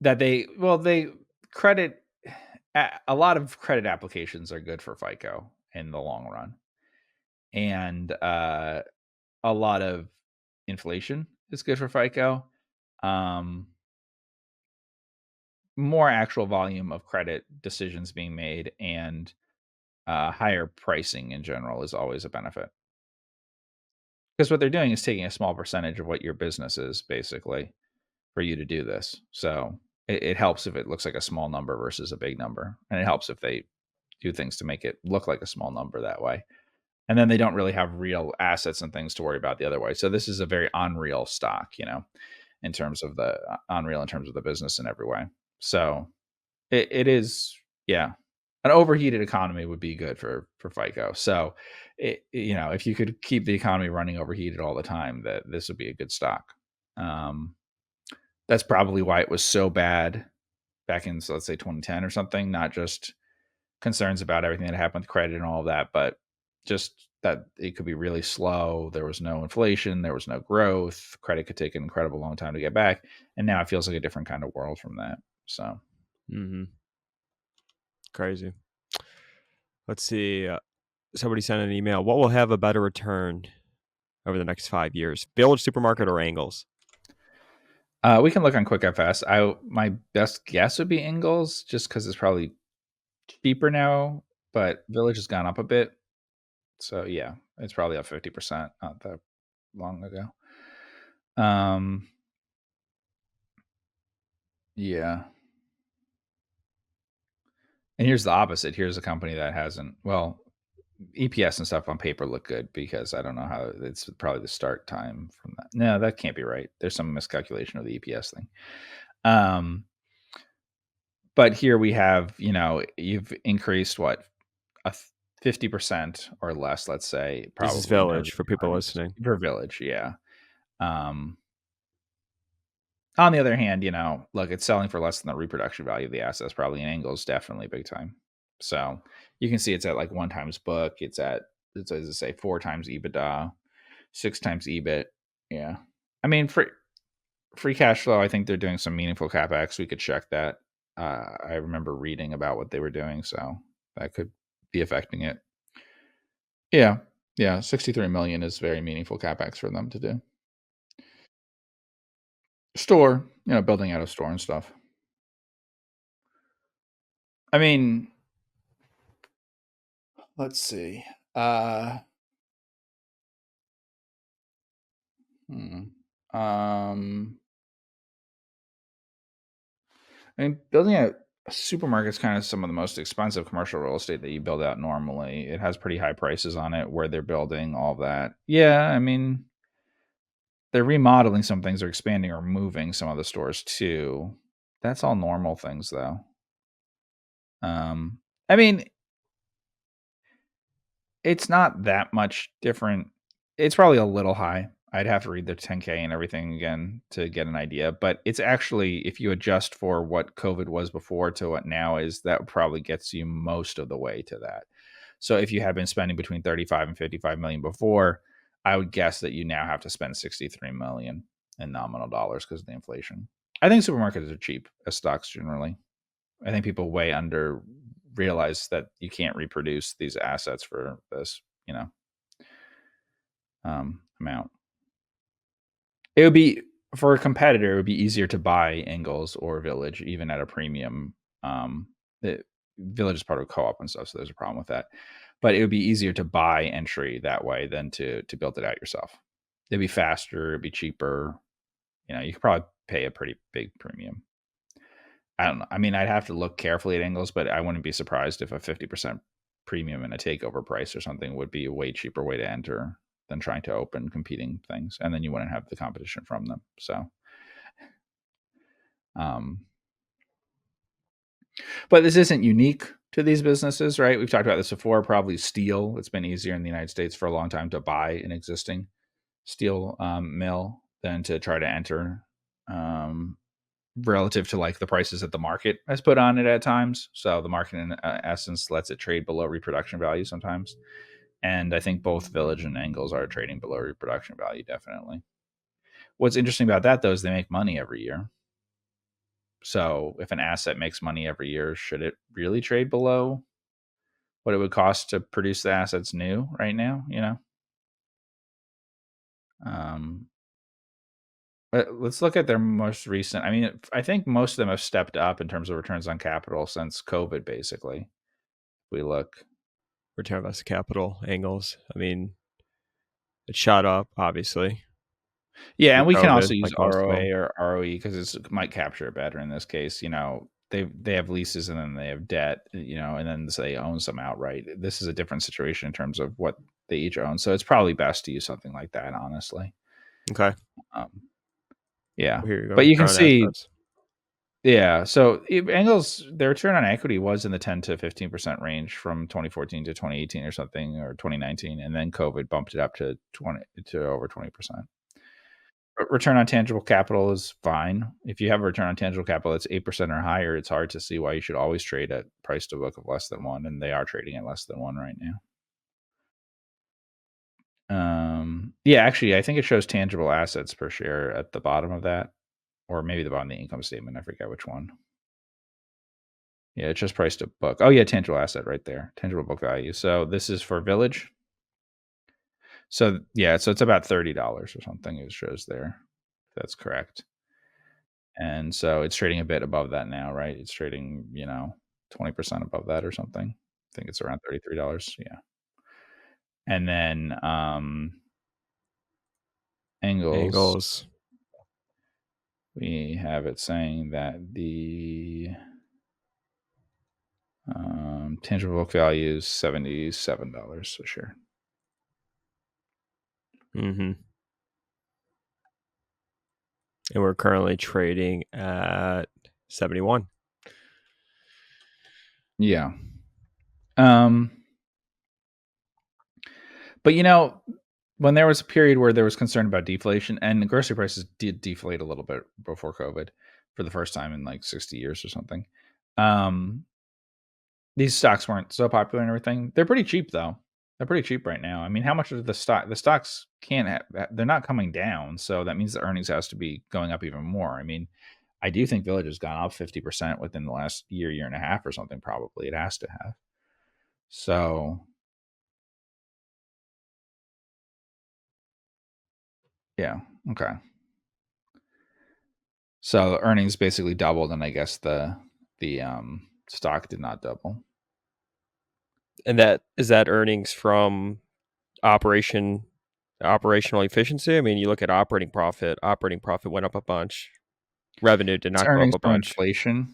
that they well they credit a lot of credit applications are good for FICO in the long run, and a lot of inflation is good for FICO. Um, More actual volume of credit decisions being made and higher pricing in general is always a benefit, because what they're doing is taking a small percentage of what your business is basically for you to do this. So it helps if it looks like a small number versus a big number, and it helps if they do things to make it look like a small number that way. And then they don't really have real assets and things to worry about the other way. So this is a very unreal stock, in terms of the unreal in terms of the business in every way. So it is, yeah. An overheated economy would be good for FICO. So, if you could keep the economy running overheated all the time, that this would be a good stock. Um, that's probably why it was so bad back in, so let's say 2010 or something. Not just concerns about everything that happened with credit and all of that, but just that it could be really slow. There was no inflation, there was no growth. Credit could take an incredible long time to get back, and now it feels like a different kind of world from that. So, Hmm. Crazy. Let's see. Somebody sent an email. What will have a better return over the next 5 years? Village Supermarket or Angles? we can look on QuickFS. My best guess would be Ingles, just because it's probably cheaper now, but Village has gone up a bit. So yeah, it's probably up 50%, not that long ago. Um, yeah. And here's the opposite. Here's a company that hasn't, well, EPS and stuff on paper look good, because I don't know how it's probably the start time from that. No, that can't be right. There's some miscalculation of the EPS thing. Um, but here we have, you've increased what, a 50% or less, let's say, This is probably in Village earnings for people earnings listening. per Village. Yeah. Um, on the other hand, look, it's selling for less than the reproduction value of the assets, probably in Angles, definitely big time. So you can see it's at like 1 times book. It's as I say, 4 times EBITDA, 6 times EBIT. Yeah. I mean, free cash flow, I think they're doing some meaningful CapEx. We could check that. I remember reading about what they were doing, so that could be affecting it. Yeah. Yeah. 63 million is very meaningful CapEx for them to do. Store, building out a store and stuff. I mean, let's see. Uh, hmm. Um, I mean, building a supermarket is kind of some of the most expensive commercial real estate that you build out normally. It has pretty high prices on it where they're building all that. Yeah, I mean, they're remodeling some things, they're expanding or moving some of the stores too. That's all normal things, though. I mean, it's not that much different. It's probably a little high. I'd have to read the 10K and everything again to get an idea, but it's actually, if you adjust for what COVID was before to what now is, that probably gets you most of the way to that. So if you had been spending between 35 and 55 million before, I would guess that you now have to spend 63 million in nominal dollars because of the inflation. I think supermarkets are cheap as stocks generally. I think people way under realize that you can't reproduce these assets for this, you know. amount. It would be, for a competitor, it would be easier to buy Ingalls or Village even at a premium. The Village is part of a co-op and stuff, so there's a problem with that. But it would be easier to buy entry that way than to build it out yourself. It'd be faster, it'd be cheaper. You could probably pay a pretty big premium. I don't know. I mean, I'd have to look carefully at Ingalls, but I wouldn't be surprised if a 50% premium and a takeover price or something would be a way cheaper way to enter than trying to open competing things, and then you wouldn't have the competition from them. So, but this isn't unique to these businesses, right? We've talked about this before. Probably steel. It's been easier in the United States for a long time to buy an existing steel mill than to try to enter, relative to like the prices that the market has put on it at times. So the market, in essence, lets it trade below reproduction value sometimes. And I think both Village and Ingalls are trading below reproduction value, definitely. What's interesting about that, though, is they make money every year. So if an asset makes money every year, should it really trade below what it would cost to produce the assets new right now? But let's look at their most recent. I mean, I think most of them have stepped up in terms of returns on capital since COVID, basically. If we look. Return on invested capital angles. I mean, it shot up, obviously, Yeah, through and we can COVID, also use like most of them. ROA or ROE because it might capture it better in this case. They have leases and then they have debt, and then they own some outright. This is a different situation in terms of what they each own. So it's probably best to use something like that, honestly. Okay. Um, yeah, Well, here you go. but you can Return on see, assets. yeah. So Angles, their return on equity was in the 10 to 15% range from 2014 to 2018 or something, or 2019, and then COVID bumped it up to 20 to over 20%. Return on tangible capital is fine. If you have a return on tangible capital that's 8% or higher, it's hard to see why you should always trade at price to book of less than one, and they are trading at less than one right now. Yeah, actually, I think it shows tangible assets per share at the bottom of that, or maybe the bottom of the income statement. I forget which one. Yeah, it's just price to book. Oh yeah, tangible asset right there, tangible book value. So this is for Village. So yeah, so it's about $30 or something. It shows there. That's correct. And so it's trading a bit above that now, right? It's trading, 20% above that or something. I think it's around $33. Yeah. And then Angles, Angles. we have it saying that the tangible book value is $77 a share. Mm-hmm. And we're currently trading at 71. Yeah. But when there was a period where there was concern about deflation, and the grocery prices did deflate a little bit before COVID for the first time in like 60 years or something. These stocks weren't so popular and everything. They're pretty cheap though. They're pretty cheap right now. I mean, how much of the stocks can't have, they're not coming down, so that means the earnings has to be going up even more. I mean, I do think Village has gone up 50% within the last year and a half or something. Probably it has to have. So yeah, okay. So earnings basically doubled, and I guess the stock did not double. And that is that earnings from operational efficiency. I mean, you look at operating profit. Operating profit went up a bunch. Revenue did It's not go up earnings a from bunch. inflation.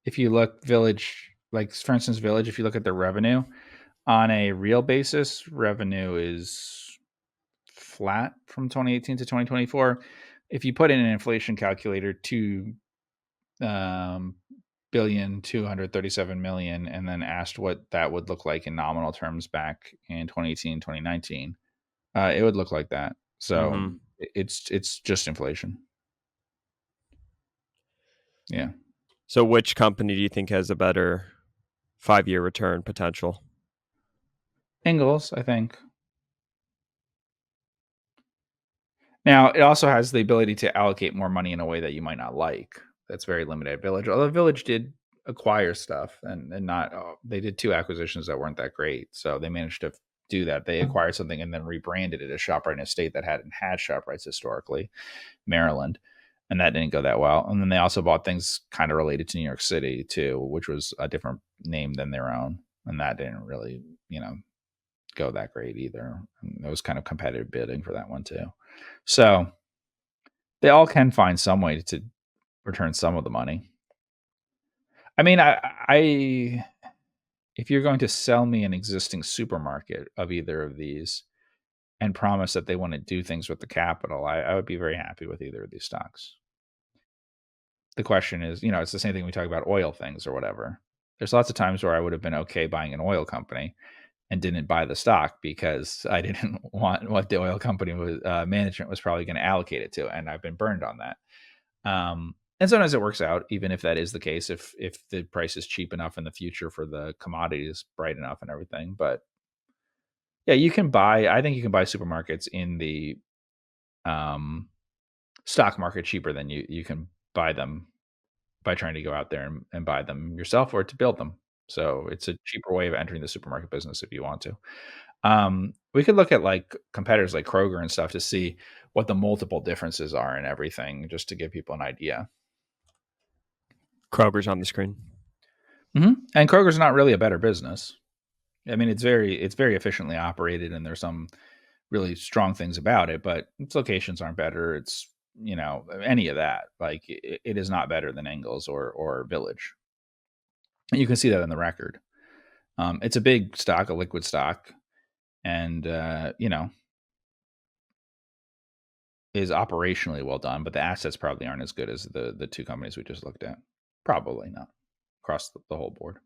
If you look Village, like for instance, Village, if you look at their revenue on a real basis, revenue is flat from 2018 to 2024. If you put in an inflation calculator, 2,237,000,000, and then asked what that would look like in nominal terms back in 2018, 2019, it would look like that. So Mm-hmm. it's just inflation. Yeah. So, which company do you think has a better 5-year return potential? Ingalls, I think. Now, it also has the ability to allocate more money in a way that you might not like. That's very limited at Village. Although Village did acquire stuff and not they did two acquisitions that weren't that great. So they managed to do that. They acquired something and then rebranded it as ShopRite in a state that hadn't had ShopRites historically, Maryland, and that didn't go that well. And then they also bought things kind of related to New York City too, which was a different name than their own, and that didn't really, go that great either. And it was kind of competitive bidding for that one too. So they all can find some way to return some of the money. I mean, I if you're going to sell me an existing supermarket of either of these and promise that they want to do things with the capital, I would be very happy with either of these stocks. The question is, it's the same thing we talk about oil things or whatever. There's lots of times where I would have been okay buying an oil company and didn't buy the stock because I didn't want what the oil company was management was probably going to allocate it to, and I've been burned on that. And sometimes it works out, even if that is the case, if the price is cheap enough in the future for the commodities bright enough and everything. But yeah, I think you can buy supermarkets in the um, stock market cheaper than you can buy them by trying to go out there and buy them yourself or to build them. So it's a cheaper way of entering the supermarket business if you want to. We could look at like competitors like Kroger and stuff to see what the multiple differences are in everything, just to give people an idea. Kroger's on the screen. And Kroger's not really a better business. I mean, it's very efficiently operated, and there's some really strong things about it, but its locations aren't better. It's any of that. Like it is not better than Ingles or Village. And you can see that in the record. It's a big stock, a liquid stock, and is operationally well done, but the assets probably aren't as good as the two companies we just looked at. Probably not across the whole board.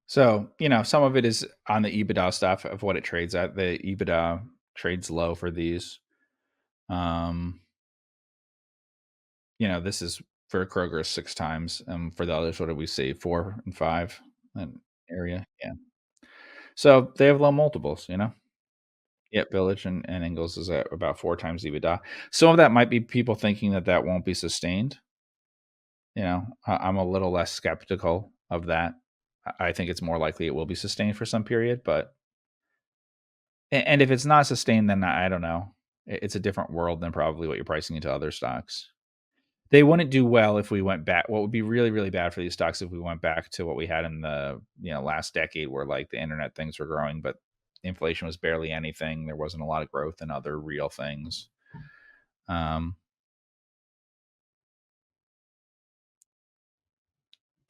So, some of it is on the EBITDA stuff of what it trades at. The EBITDA trades low for these. This is for Kroger 6 times. For the others, what did we see? 4 and 5 that area. Yeah. So they have low multiples, Yep, Village and Ingles is at about 4 times EBITDA. Some of that might be people thinking that won't be sustained. I'm a little less skeptical of that. I think it's more likely it will be sustained for some period, but and if it's not sustained, then I don't know. It's a different world than probably what you're pricing into other stocks. They wouldn't do well if we went back. What would be really, really bad for these stocks if we went back to what we had in the last decade, where like the internet things were growing, but inflation was barely anything. There wasn't a lot of growth in other real things. Um,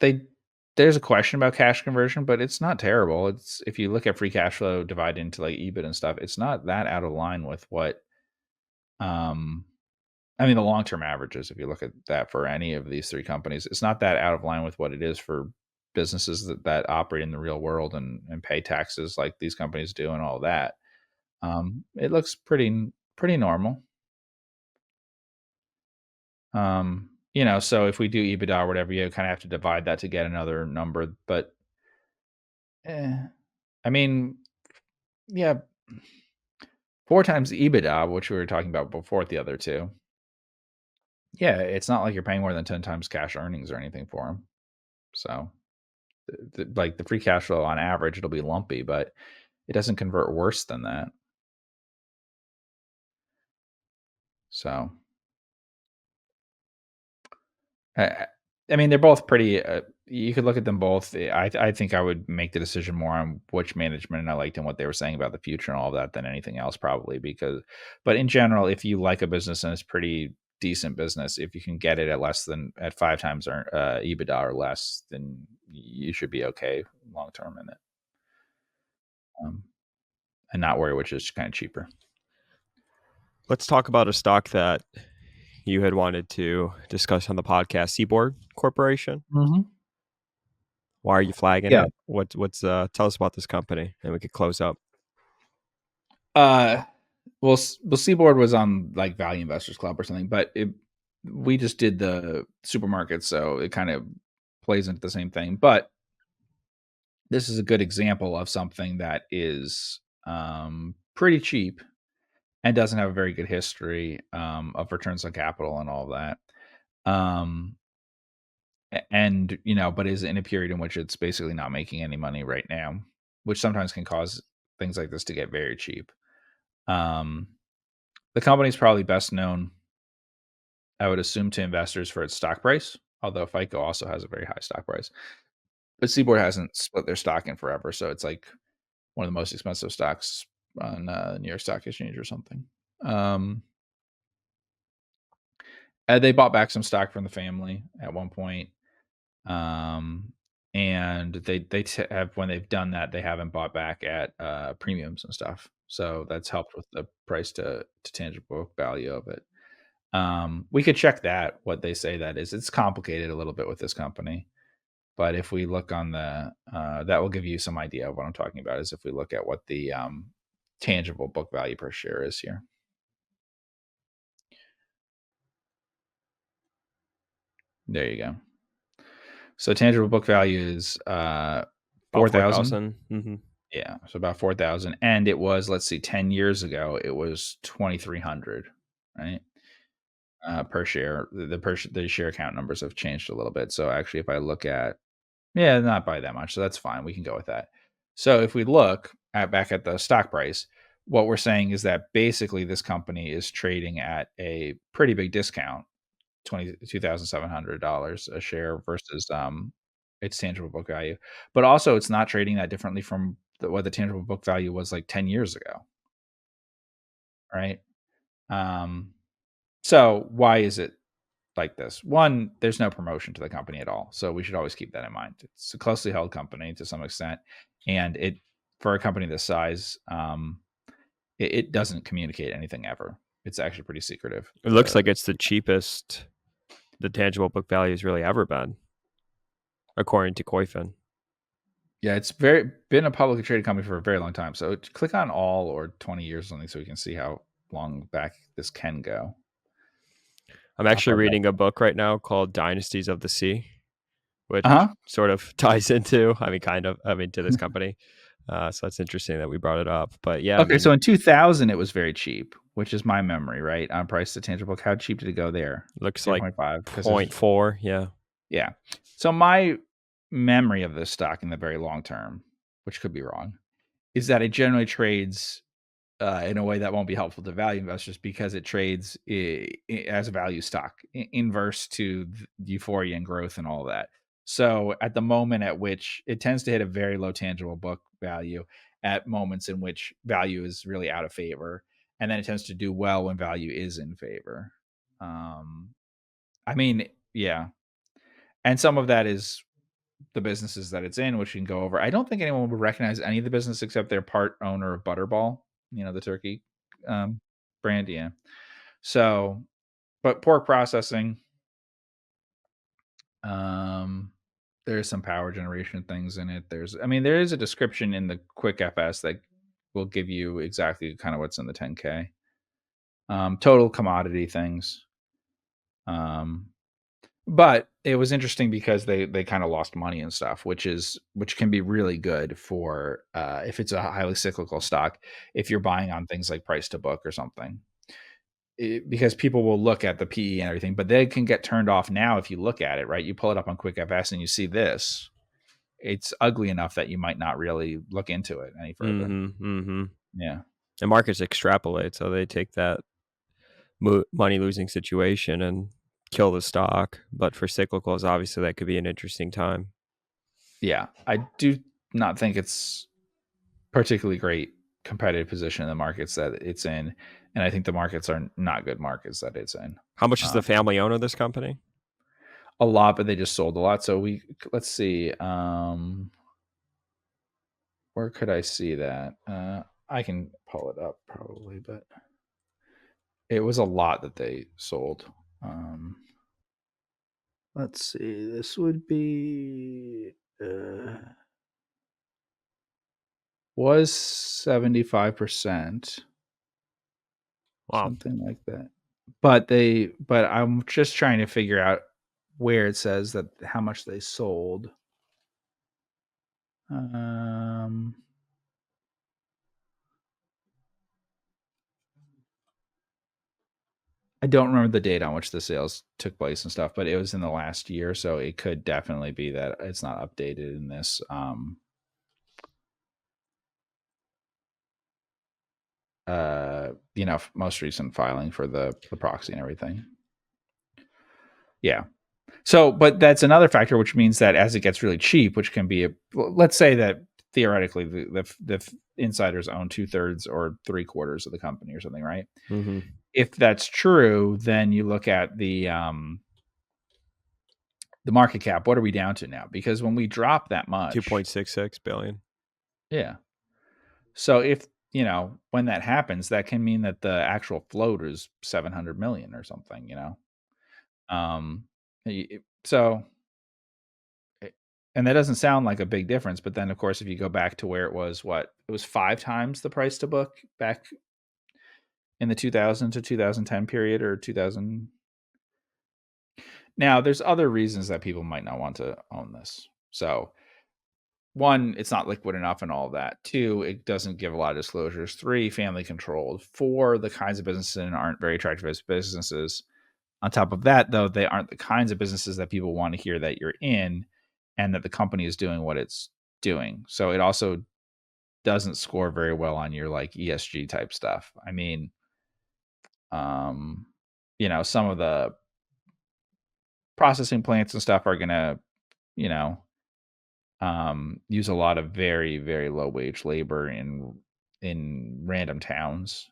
they There's a question about cash conversion, but it's not terrible. It's if you look at free cash flow divided into like EBIT and stuff, it's not that out of line with what um I mean the long-term averages, if you look at that for any of these three companies, it's not that out of line with what it is for businesses that operate in the real world and pay taxes like these companies do and all that. It looks pretty normal. So if we do EBITDA or whatever, you kind of have to divide that to get another number. But I mean, yeah, 4 times EBITDA, which we were talking about before with the other two. Yeah, it's not like you're paying more than 10 times cash earnings or anything for them. So, like the free cash flow on average, it'll be lumpy, but it doesn't convert worse than that. So, I I mean, they're both pretty. You could look at them both. I think I would make the decision more on which management I liked and what they were saying about the future and all of that than anything else, probably. But in general, if you like a business and it's pretty decent business, if you can get it at 5 times EBITDA or less, then you should be okay long term in it, um, and not worry which is kind of cheaper. Let's talk about a stock that you had wanted to discuss on the podcast, Seaboard Corporation. Why are you flagging Yeah. it? Tell us about this company, and we could close up. Well, Seaboard was on like Value Investors Club or something, but we just did the supermarket, so it kind of plays into the same thing. But this is a good example of something that is pretty cheap and doesn't have a very good history of returns on capital and all that. Um, and but is in a period in which it's basically not making any money right now, which sometimes can cause things like this to get very cheap. Um, the company's probably best known, I would assume, to investors for its stock price, although FICO also has a very high stock price. But Seaboard hasn't split their stock in forever, so it's like one of the most expensive stocks on New York Stock Exchange or something. Um, they bought back some stock from the family at one point, um, and have when they've done that, they haven't bought back at premiums and stuff. So that's helped with the price to tangible book value of it. We could check that, what they say that is. It's complicated a little bit with this company, but if we look on the that will give you some idea of what I'm talking about. Is if we look at what the tangible book value per share is here. There you go. So tangible book value is About 4,000. 4,000. Mm-hmm. Yeah, so about 4,000, and it was, let's see, 10 years ago, it was 2,300, right? Per share. The share count numbers have changed a little bit. So actually, if I look at, yeah, not by that much. So that's fine. We can go with that. So if we look back at the stock price, what we're saying is that basically this company is trading at a pretty big discount, $22,700 a share versus its tangible book value. But also, it's not trading that differently from what the tangible book value was like 10 years ago, right? Um, so why is it like this? One, there's no promotion to the company at all, so we should always keep that in mind. It's a closely held company to some extent, and it for a company this size, it doesn't communicate anything ever. It's actually pretty secretive. It looks like it's the cheapest the tangible book value has really ever been, according to Koifin. Yeah, it's been a publicly traded company for a very long time. So click on all or 20 years or something so we can see how long back this can go. I'm Up actually or back. reading a book right now called Dynasties of the Sea, which Uh-huh. sort of ties into, I mean, kind of, I mean, to this company. So that's interesting that we brought it up. But yeah, I Okay, mean, so in 2000 it was very cheap, which is my memory, right? On price to tangible. How cheap did it go there? looks like 0.5 because point there's 0.4. Yeah. yeah. So my memory of this stock in the very long term, which could be wrong, is that it generally trades in a way that won't be helpful to value investors because it trades as a value stock, inverse to euphoria and growth and all that. So at the moment at which it tends to hit a very low tangible book value at moments in which value is really out of favor, and then it tends to do well when value is in favor. Um, I mean, yeah, and some of that is the businesses that it's in, which we can go over. I don't think anyone would recognize any of the business except they're part owner of Butterball, the turkey um, brand. Yeah. So, but pork processing, um, there's some power generation things in it. There is a description in the QuickFS that will give you exactly kind of what's in the 10K. Total commodity things. Um, But it was interesting because they kinda lost money and stuff, which can be really good for, if it's a highly cyclical stock, if you're buying on things like price to book or something. Because people will look at the PE and everything, but they can get turned off now if you look at it, right? You pull it up on QuickFS and you see this. It's ugly enough that you might not really look into it any further. Mm-hmm. Mm-hmm. Yeah. And markets extrapolate, so they take that money losing situation and kill the stock. But for cyclicals, obviously, that could be an interesting time. Yeah. I do not think it's particularly great competitive position in the markets that it's in, and I think the markets are not good markets that it's in. How much is Uh, the family own of this company? a lot, but they just sold a lot. So let's see. Where could I see that? I can pull it up probably, but it was a lot that they sold. Um, let's see. This would be was 75%. Wow. Something like that. But I'm just trying to figure out where it says that how much they sold. Um, I don't remember the date on which the sales took place and stuff, but it was in the last year, so it could definitely be that it's not updated in this most recent filing for the proxy and everything. Yeah. So, but that's another factor, which means that as it gets really cheap, which can be let's say that theoretically the insiders own 2/3 or 3/4 of the company or something, right? Mm-hmm. If that's true, then you look at the market cap. What are we down to now? Because when we drop that much, 2.66 billion. yeah. So if when that happens, that can mean that the actual float is 700 million or something. Um, so and that doesn't sound like a big difference, but then of course if you go back to where it was 5 times the price to book back in the 2000 to 2010 period, or 2000. Now there's other reasons that people might not want to own this. So one, it's not liquid enough and all of that. Two, it doesn't give a lot of disclosures. Three, family controlled. Four, the kinds of businesses aren't very attractive as businesses. On top of that, though, they aren't the kinds of businesses that people want to hear that you're in, and that the company is doing what it's doing. So it also doesn't score very well on your like ESG type stuff. I mean, some of the processing plants and stuff are gonna, you know, use a lot of very, very low wage labor in random towns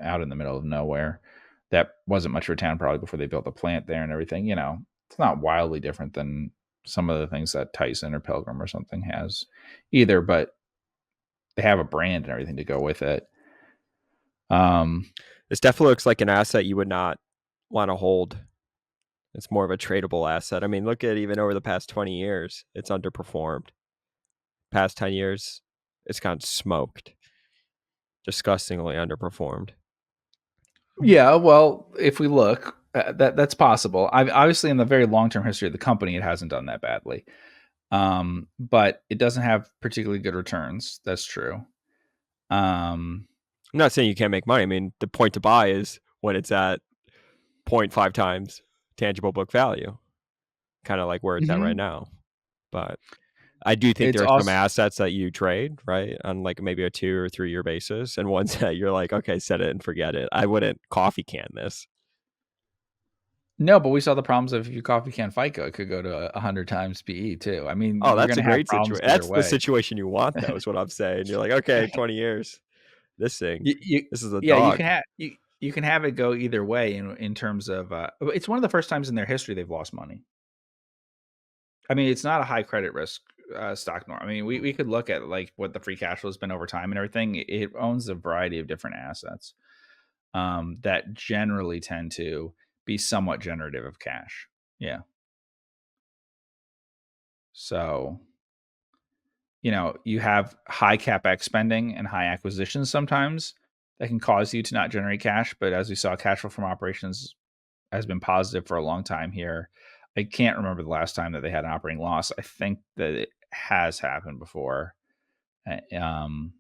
out in the middle of nowhere. That wasn't much of a town probably before they built the plant there and everything. It's not wildly different than some of the things that Tyson or Pilgrim or something has either, but they have a brand and everything to go with it. This definitely looks like an asset you would not want to hold. It's more of a tradable asset. I mean, look at even over the past 20 years, it's underperformed. Past 10 years, it's gotten smoked. Disgustingly underperformed. Yeah, well, if we look, that's possible. Obviously, in the very long-term history of the company, it hasn't done that badly. But it doesn't have particularly good returns. That's true. I'm not saying you can't make money. I mean, the point to buy is when it's at 0.5 times tangible book value, kind of like where it's at right Mhm. now. But I do think It's there are some also assets that you trade, right, on like maybe a 2 or 3 year basis, and ones that you're like, okay, set it and forget it. I wouldn't coffee can this. no, but we saw the problems of if you coffee can FICO, it could go to 100 times PE too. I mean, Oh, you're that's going a to have great problems situation. either That's the way. situation you want, though, is what I'm saying. You're like, okay, 20 years, this thing, you, this is a yeah, dog. you can have it go either way in terms of it's one of the first times in their history they've lost money. I mean, it's not a high credit risk stock norm. I mean, we could look at like what the free cash flow has been over time and everything. It owns a variety of different assets that generally tend to be somewhat generative of cash. Yeah. So, you have high capex spending and high acquisitions sometimes that can cause you to not generate cash. But as we saw, cash flow from operations has been positive for a long time here. I can't remember the last time that they had an operating loss. I think that it has happened before. Um,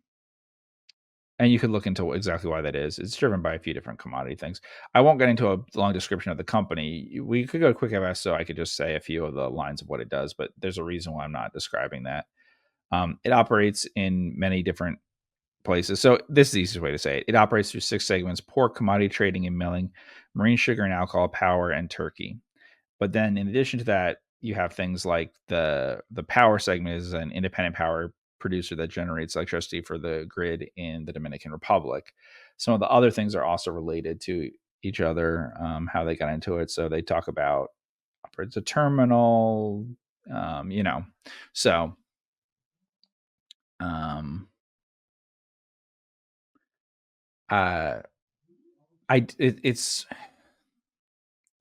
and you could look into exactly why that is. It's driven by a few different commodity things. I won't get into a long description of the company. We could go to QuickFS, so I could just say a few of the lines of what it does, but there's a reason why I'm not describing that. It operates in many different places. So this is the easiest way to say it. It operates through 6 segments: pork, commodity trading and milling, marine sugar and alcohol, power, and turkey. But then in addition to that, you have things like the power segment is an independent power producer that generates electricity for the grid in the Dominican Republic. Some of the other things are also related to each other, how they got into it. So they talk about operates a terminal, so um, uh, it's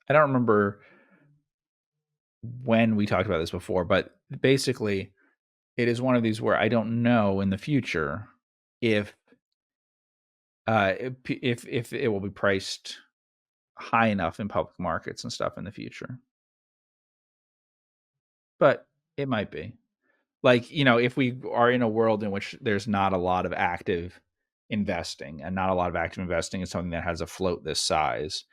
I don't remember when we talked about this before, but basically it is one of these where I don't know in the future if if it will be priced high enough in public markets and stuff in the future. But it might be. Like, if we are in a world in which there's not a lot of active investing, and not a lot of active investing is something that has a float this size,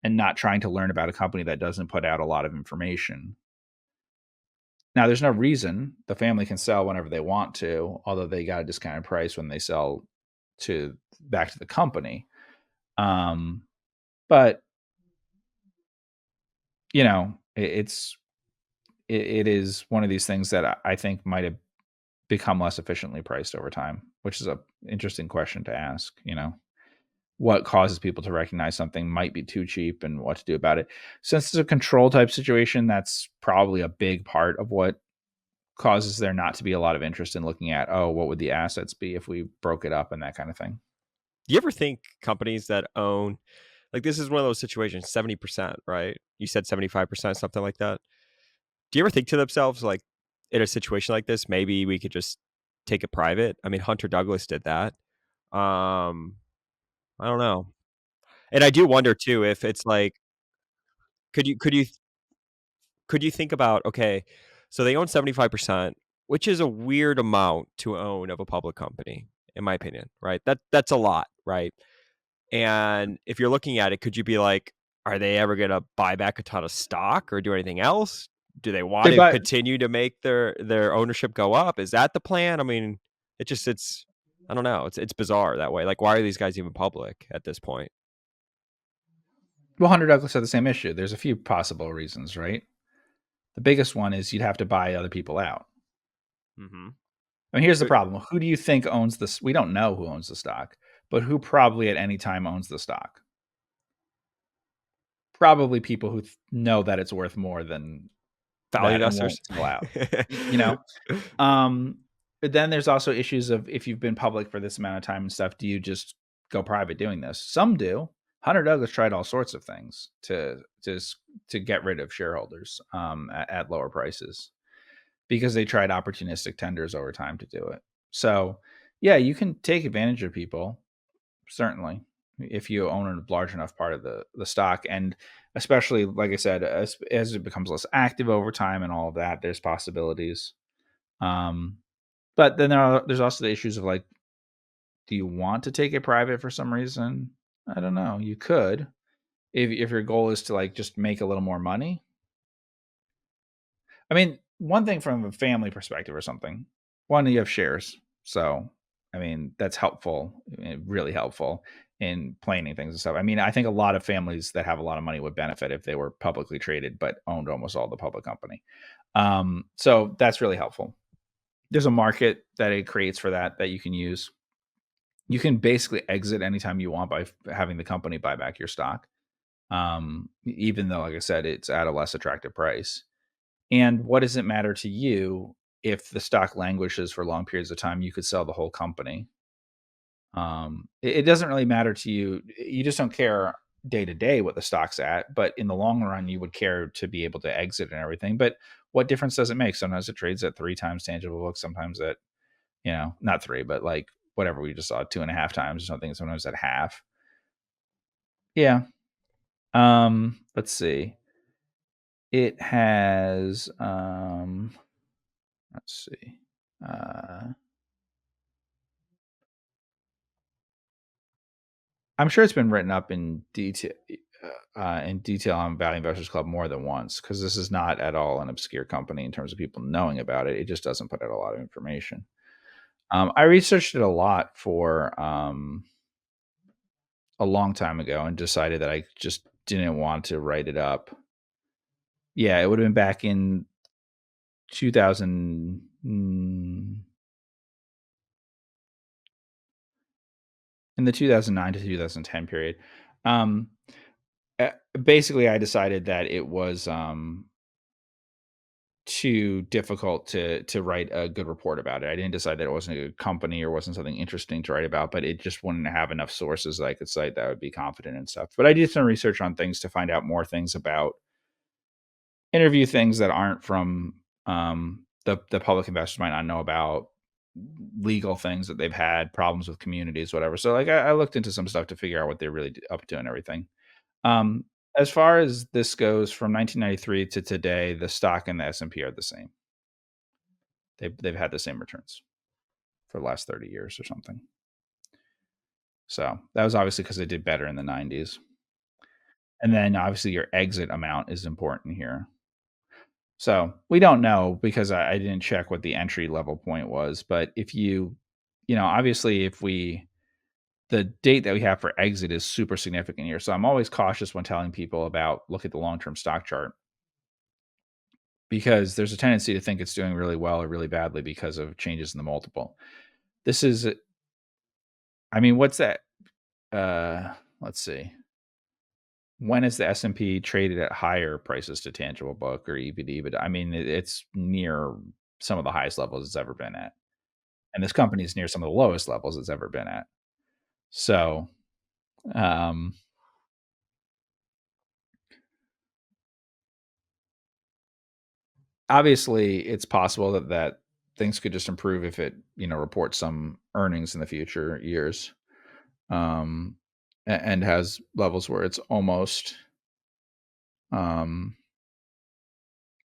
and not trying to learn about a company that doesn't put out a lot of information. Now, there's no reason the family can sell whenever they want to, although they got a discounted price when they sell to back to the company. Um, but you know, it is one of these things that I think might have become less efficiently priced over time, which is a interesting question to ask. You know, what causes people to recognize something might be too cheap and what to do about it. Since it's a control type situation, that's probably a big part of what causes there not to be a lot of interest in looking at, oh, what would the assets be if we broke it up and that kind of thing. Do you ever think companies that own, like, this is one of those situations, 70%, right? You said 75%, something like that. Do you ever think to themselves, like, in a situation like this, maybe we could just take it private? I mean, Hunter Douglas did that. Um, I don't know. And I do wonder too if it's like, could you could you could you think about, okay, so they own 75%, which is a weird amount to own of a public company, in my opinion, right? That's a lot, right? And if you're looking at it, could you be like, are they ever going to buy back a ton of stock or do anything else? Do they want They to buy continue to make their ownership go up? Is that the plan? I mean, it's I don't know. It's bizarre that way. Like, why are these guys even public at this point? well, Hunter Douglas had the same issue. There's a few possible reasons, right? The biggest one is you'd have to buy other people out. Mm-hmm. I mean, here's the problem. Who do you think owns this? We don't know who owns the stock, but who probably at any time owns the stock? Probably people who know that it's worth more than Value that and investors. won't sell out. You know, um, but then there's also issues of if you've been public for this amount of time and stuff, do you just go private doing this? Some do. Hunter Douglas tried all sorts of things to get rid of shareholders at lower prices because they tried opportunistic tenders over time to do it. So, yeah, you can take advantage of people, certainly, if you own a large enough part of the stock. And especially, like I said, as it becomes less active over time and all of that, there's possibilities. Um, but then there's also the issues of like, do you want to take it private for some reason? I don't know. You could, if your goal is to like just make a little more money. I mean, one thing from a family perspective or something, one, you have shares. So, I mean, that's helpful, really helpful in planning things and stuff. I mean, I think a lot of families that have a lot of money would benefit if they were publicly traded, but owned almost all the public company. So that's really helpful. There's a market that it creates for that you can use. You can basically exit anytime you want by having the company buy back your stock. Even though, like I said, it's at a less attractive price. And what does it matter to you if the stock languishes for long periods of time? You could sell the whole company. It doesn't really matter to you. You just don't care day to day what the stock's at, but in the long run, you would care to be able to exit and everything. But what difference does it make? Sometimes it trades at 3 times tangible book, sometimes at, not three, but like whatever we just saw, 2.5 times or something, sometimes at half. Yeah. Let's see. It has let's see. Uh I'm sure it's been written up in detail on Value Investors Club more than once because this is not at all an obscure company in terms of people knowing about it. It just doesn't put out a lot of information. I researched it a lot for a long time ago and decided that I just didn't want to write it up. Yeah, it would have been back in 2000, in the 2009 to 2010 period. Um, Basically, I decided that it was too difficult to write a good report about it. I didn't decide that it wasn't a good company or wasn't something interesting to write about, but it just wouldn't have enough sources that I could cite that would be confident and stuff. But I did some research on things to find out more things about interview things that aren't from the public investors might not know about, legal things that they've had, problems with communities, whatever. So like I looked into some stuff to figure out what they're really up to and everything. Um, as far as this goes, from 1993 to today, the stock and the S&P are the same. They've had the same returns for the last 30 years or something. So that was obviously because they did better in the 90s. And then obviously your exit amount is important here. So we don't know because I didn't check what the entry level point was. But if obviously if the date that we have for exit is super significant here. So I'm always cautious when telling people about look at the long-term stock chart because there's a tendency to think it's doing really well or really badly because of changes in the multiple. This is, I mean, what's that? Let's see. When is the S&P traded at higher prices to tangible book or EBD? But I mean, it's near some of the highest levels it's ever been at. And this company is near some of the lowest levels it's ever been at. So, um, obviously it's possible that things could just improve if it, reports some earnings in the future years. And has levels where it's almost, um,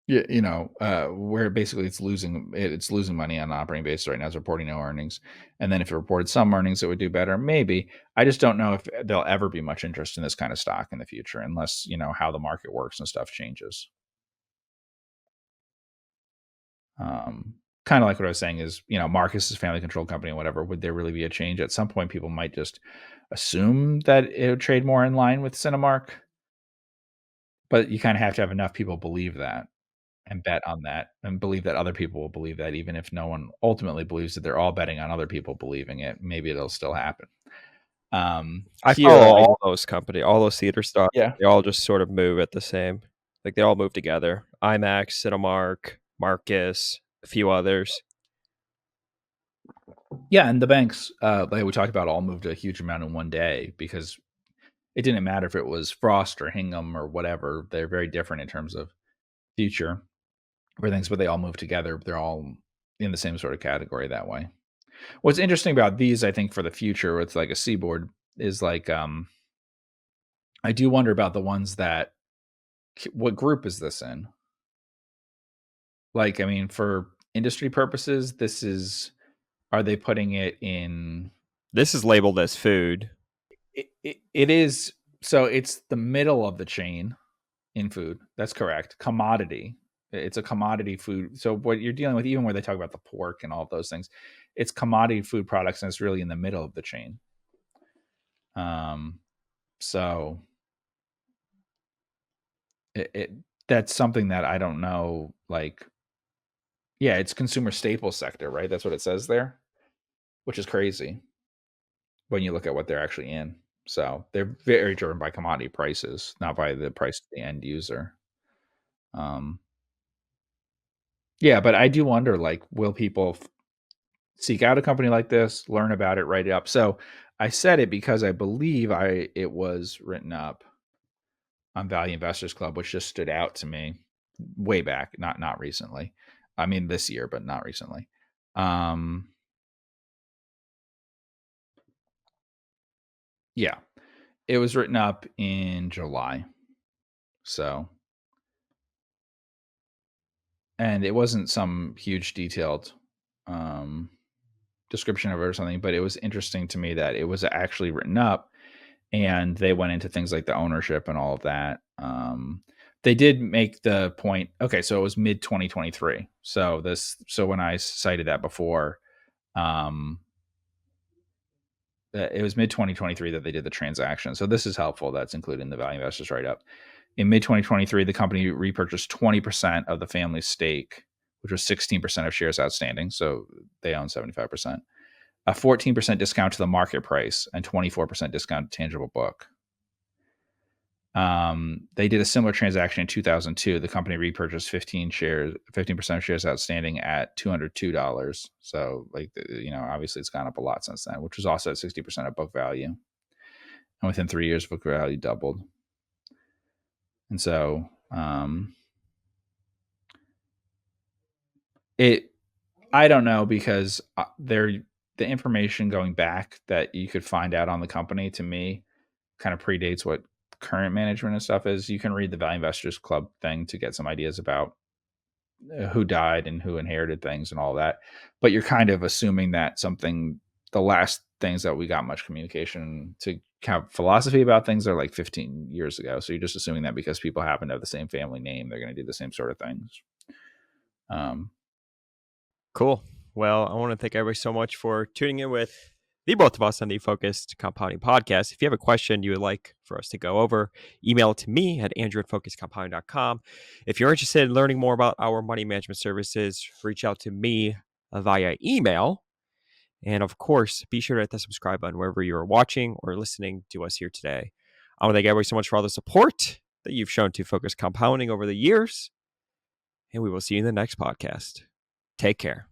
yeah, where basically it's losing money on an operating basis right now. It's reporting no earnings, and then if it reported some earnings, it would do better. Maybe. I just don't know if there'll ever be much interest in this kind of stock in the future, unless how the market works and stuff changes. Um, Kind of like what I was saying is, Marcus's family controlled company and whatever. Would there really be a change at some point? People might just assume that it would trade more in line with Cinemark, but you kind of have to have enough people believe that and bet on that and believe that other people will believe that, even if no one ultimately believes that. They're all betting on other people believing it. Maybe it'll still happen. I follow Here, all those all those theater stocks. yeah, They all just sort of move at the same, like they all move together. IMAX, Cinemark, Marcus, a few others. yeah, and the banks, like we talked about, all moved a huge amount in one day because it didn't matter if it was Frost or Hingham or whatever. They're very different in terms of future for things, but they all move together. They're all in the same sort of category that way. What's interesting about these, I think, for the future with like a Seaboard is like, I do wonder about the ones that, what group is this in? Like, I mean, for industry purposes, are they putting it in? This is labeled as food. It is. So it's the middle of the chain in food. That's correct. Commodity. It's a commodity food. So what you're dealing with, even where they talk about the pork and all of those things, it's commodity food products, and it's really in the middle of the chain. So it that's something that I don't know. Like, yeah, it's consumer staples sector, right? That's what it says there, which is crazy when you look at what they're actually in. So they're very driven by commodity prices, not by the price to the end user. Um, yeah, but I do wonder, like, will people seek out a company like this, learn about it, write it up? So I said it because I believe it was written up on Value Investors Club, which just stood out to me way back, not recently. I mean, this year, but not recently. Yeah, it was written up in July. So, and it wasn't some huge detailed um, description of it or something, but it was interesting to me that it was actually written up, and they went into things like the ownership and all of that. They did make the point. Okay, so it was mid 2023. So when I cited that before, um, it was mid 2023 that they did the transaction. So this is helpful. That's included in the Value Investors write up. In mid 2023, the company repurchased 20% of the family's stake, which was 16% of shares outstanding. So they own 75%. A 14% discount to the market price and 24% discount to tangible book. They did a similar transaction in 2002. The company repurchased 15% of shares outstanding at $202. So, like, obviously it's gone up a lot since then, which was also at 60% of book value. And within 3 years, book value doubled. And so, I don't know, because the information going back that you could find out on the company, to me, kind of predates what current management and stuff is. You can read the Value Investors Club thing to get some ideas about who died and who inherited things and all that. But you're kind of assuming that the last things that we got much communication to philosophy about things are like 15 years ago. So you're just assuming that because people happen to have the same family name, they're going to do the same sort of things. Cool. Well, I want to thank everybody so much for tuning in with the both of us on the Focused Compounding Podcast. If you have a question you would like for us to go over, email it to me at andrew@focusedcompounding.com. If you're interested in learning more about our money management services, reach out to me via email. And of course, be sure to hit the subscribe button wherever you're watching or listening to us here today. I want to thank everybody so much for all the support that you've shown to Focused Compounding over the years. And we will see you in the next podcast. Take care.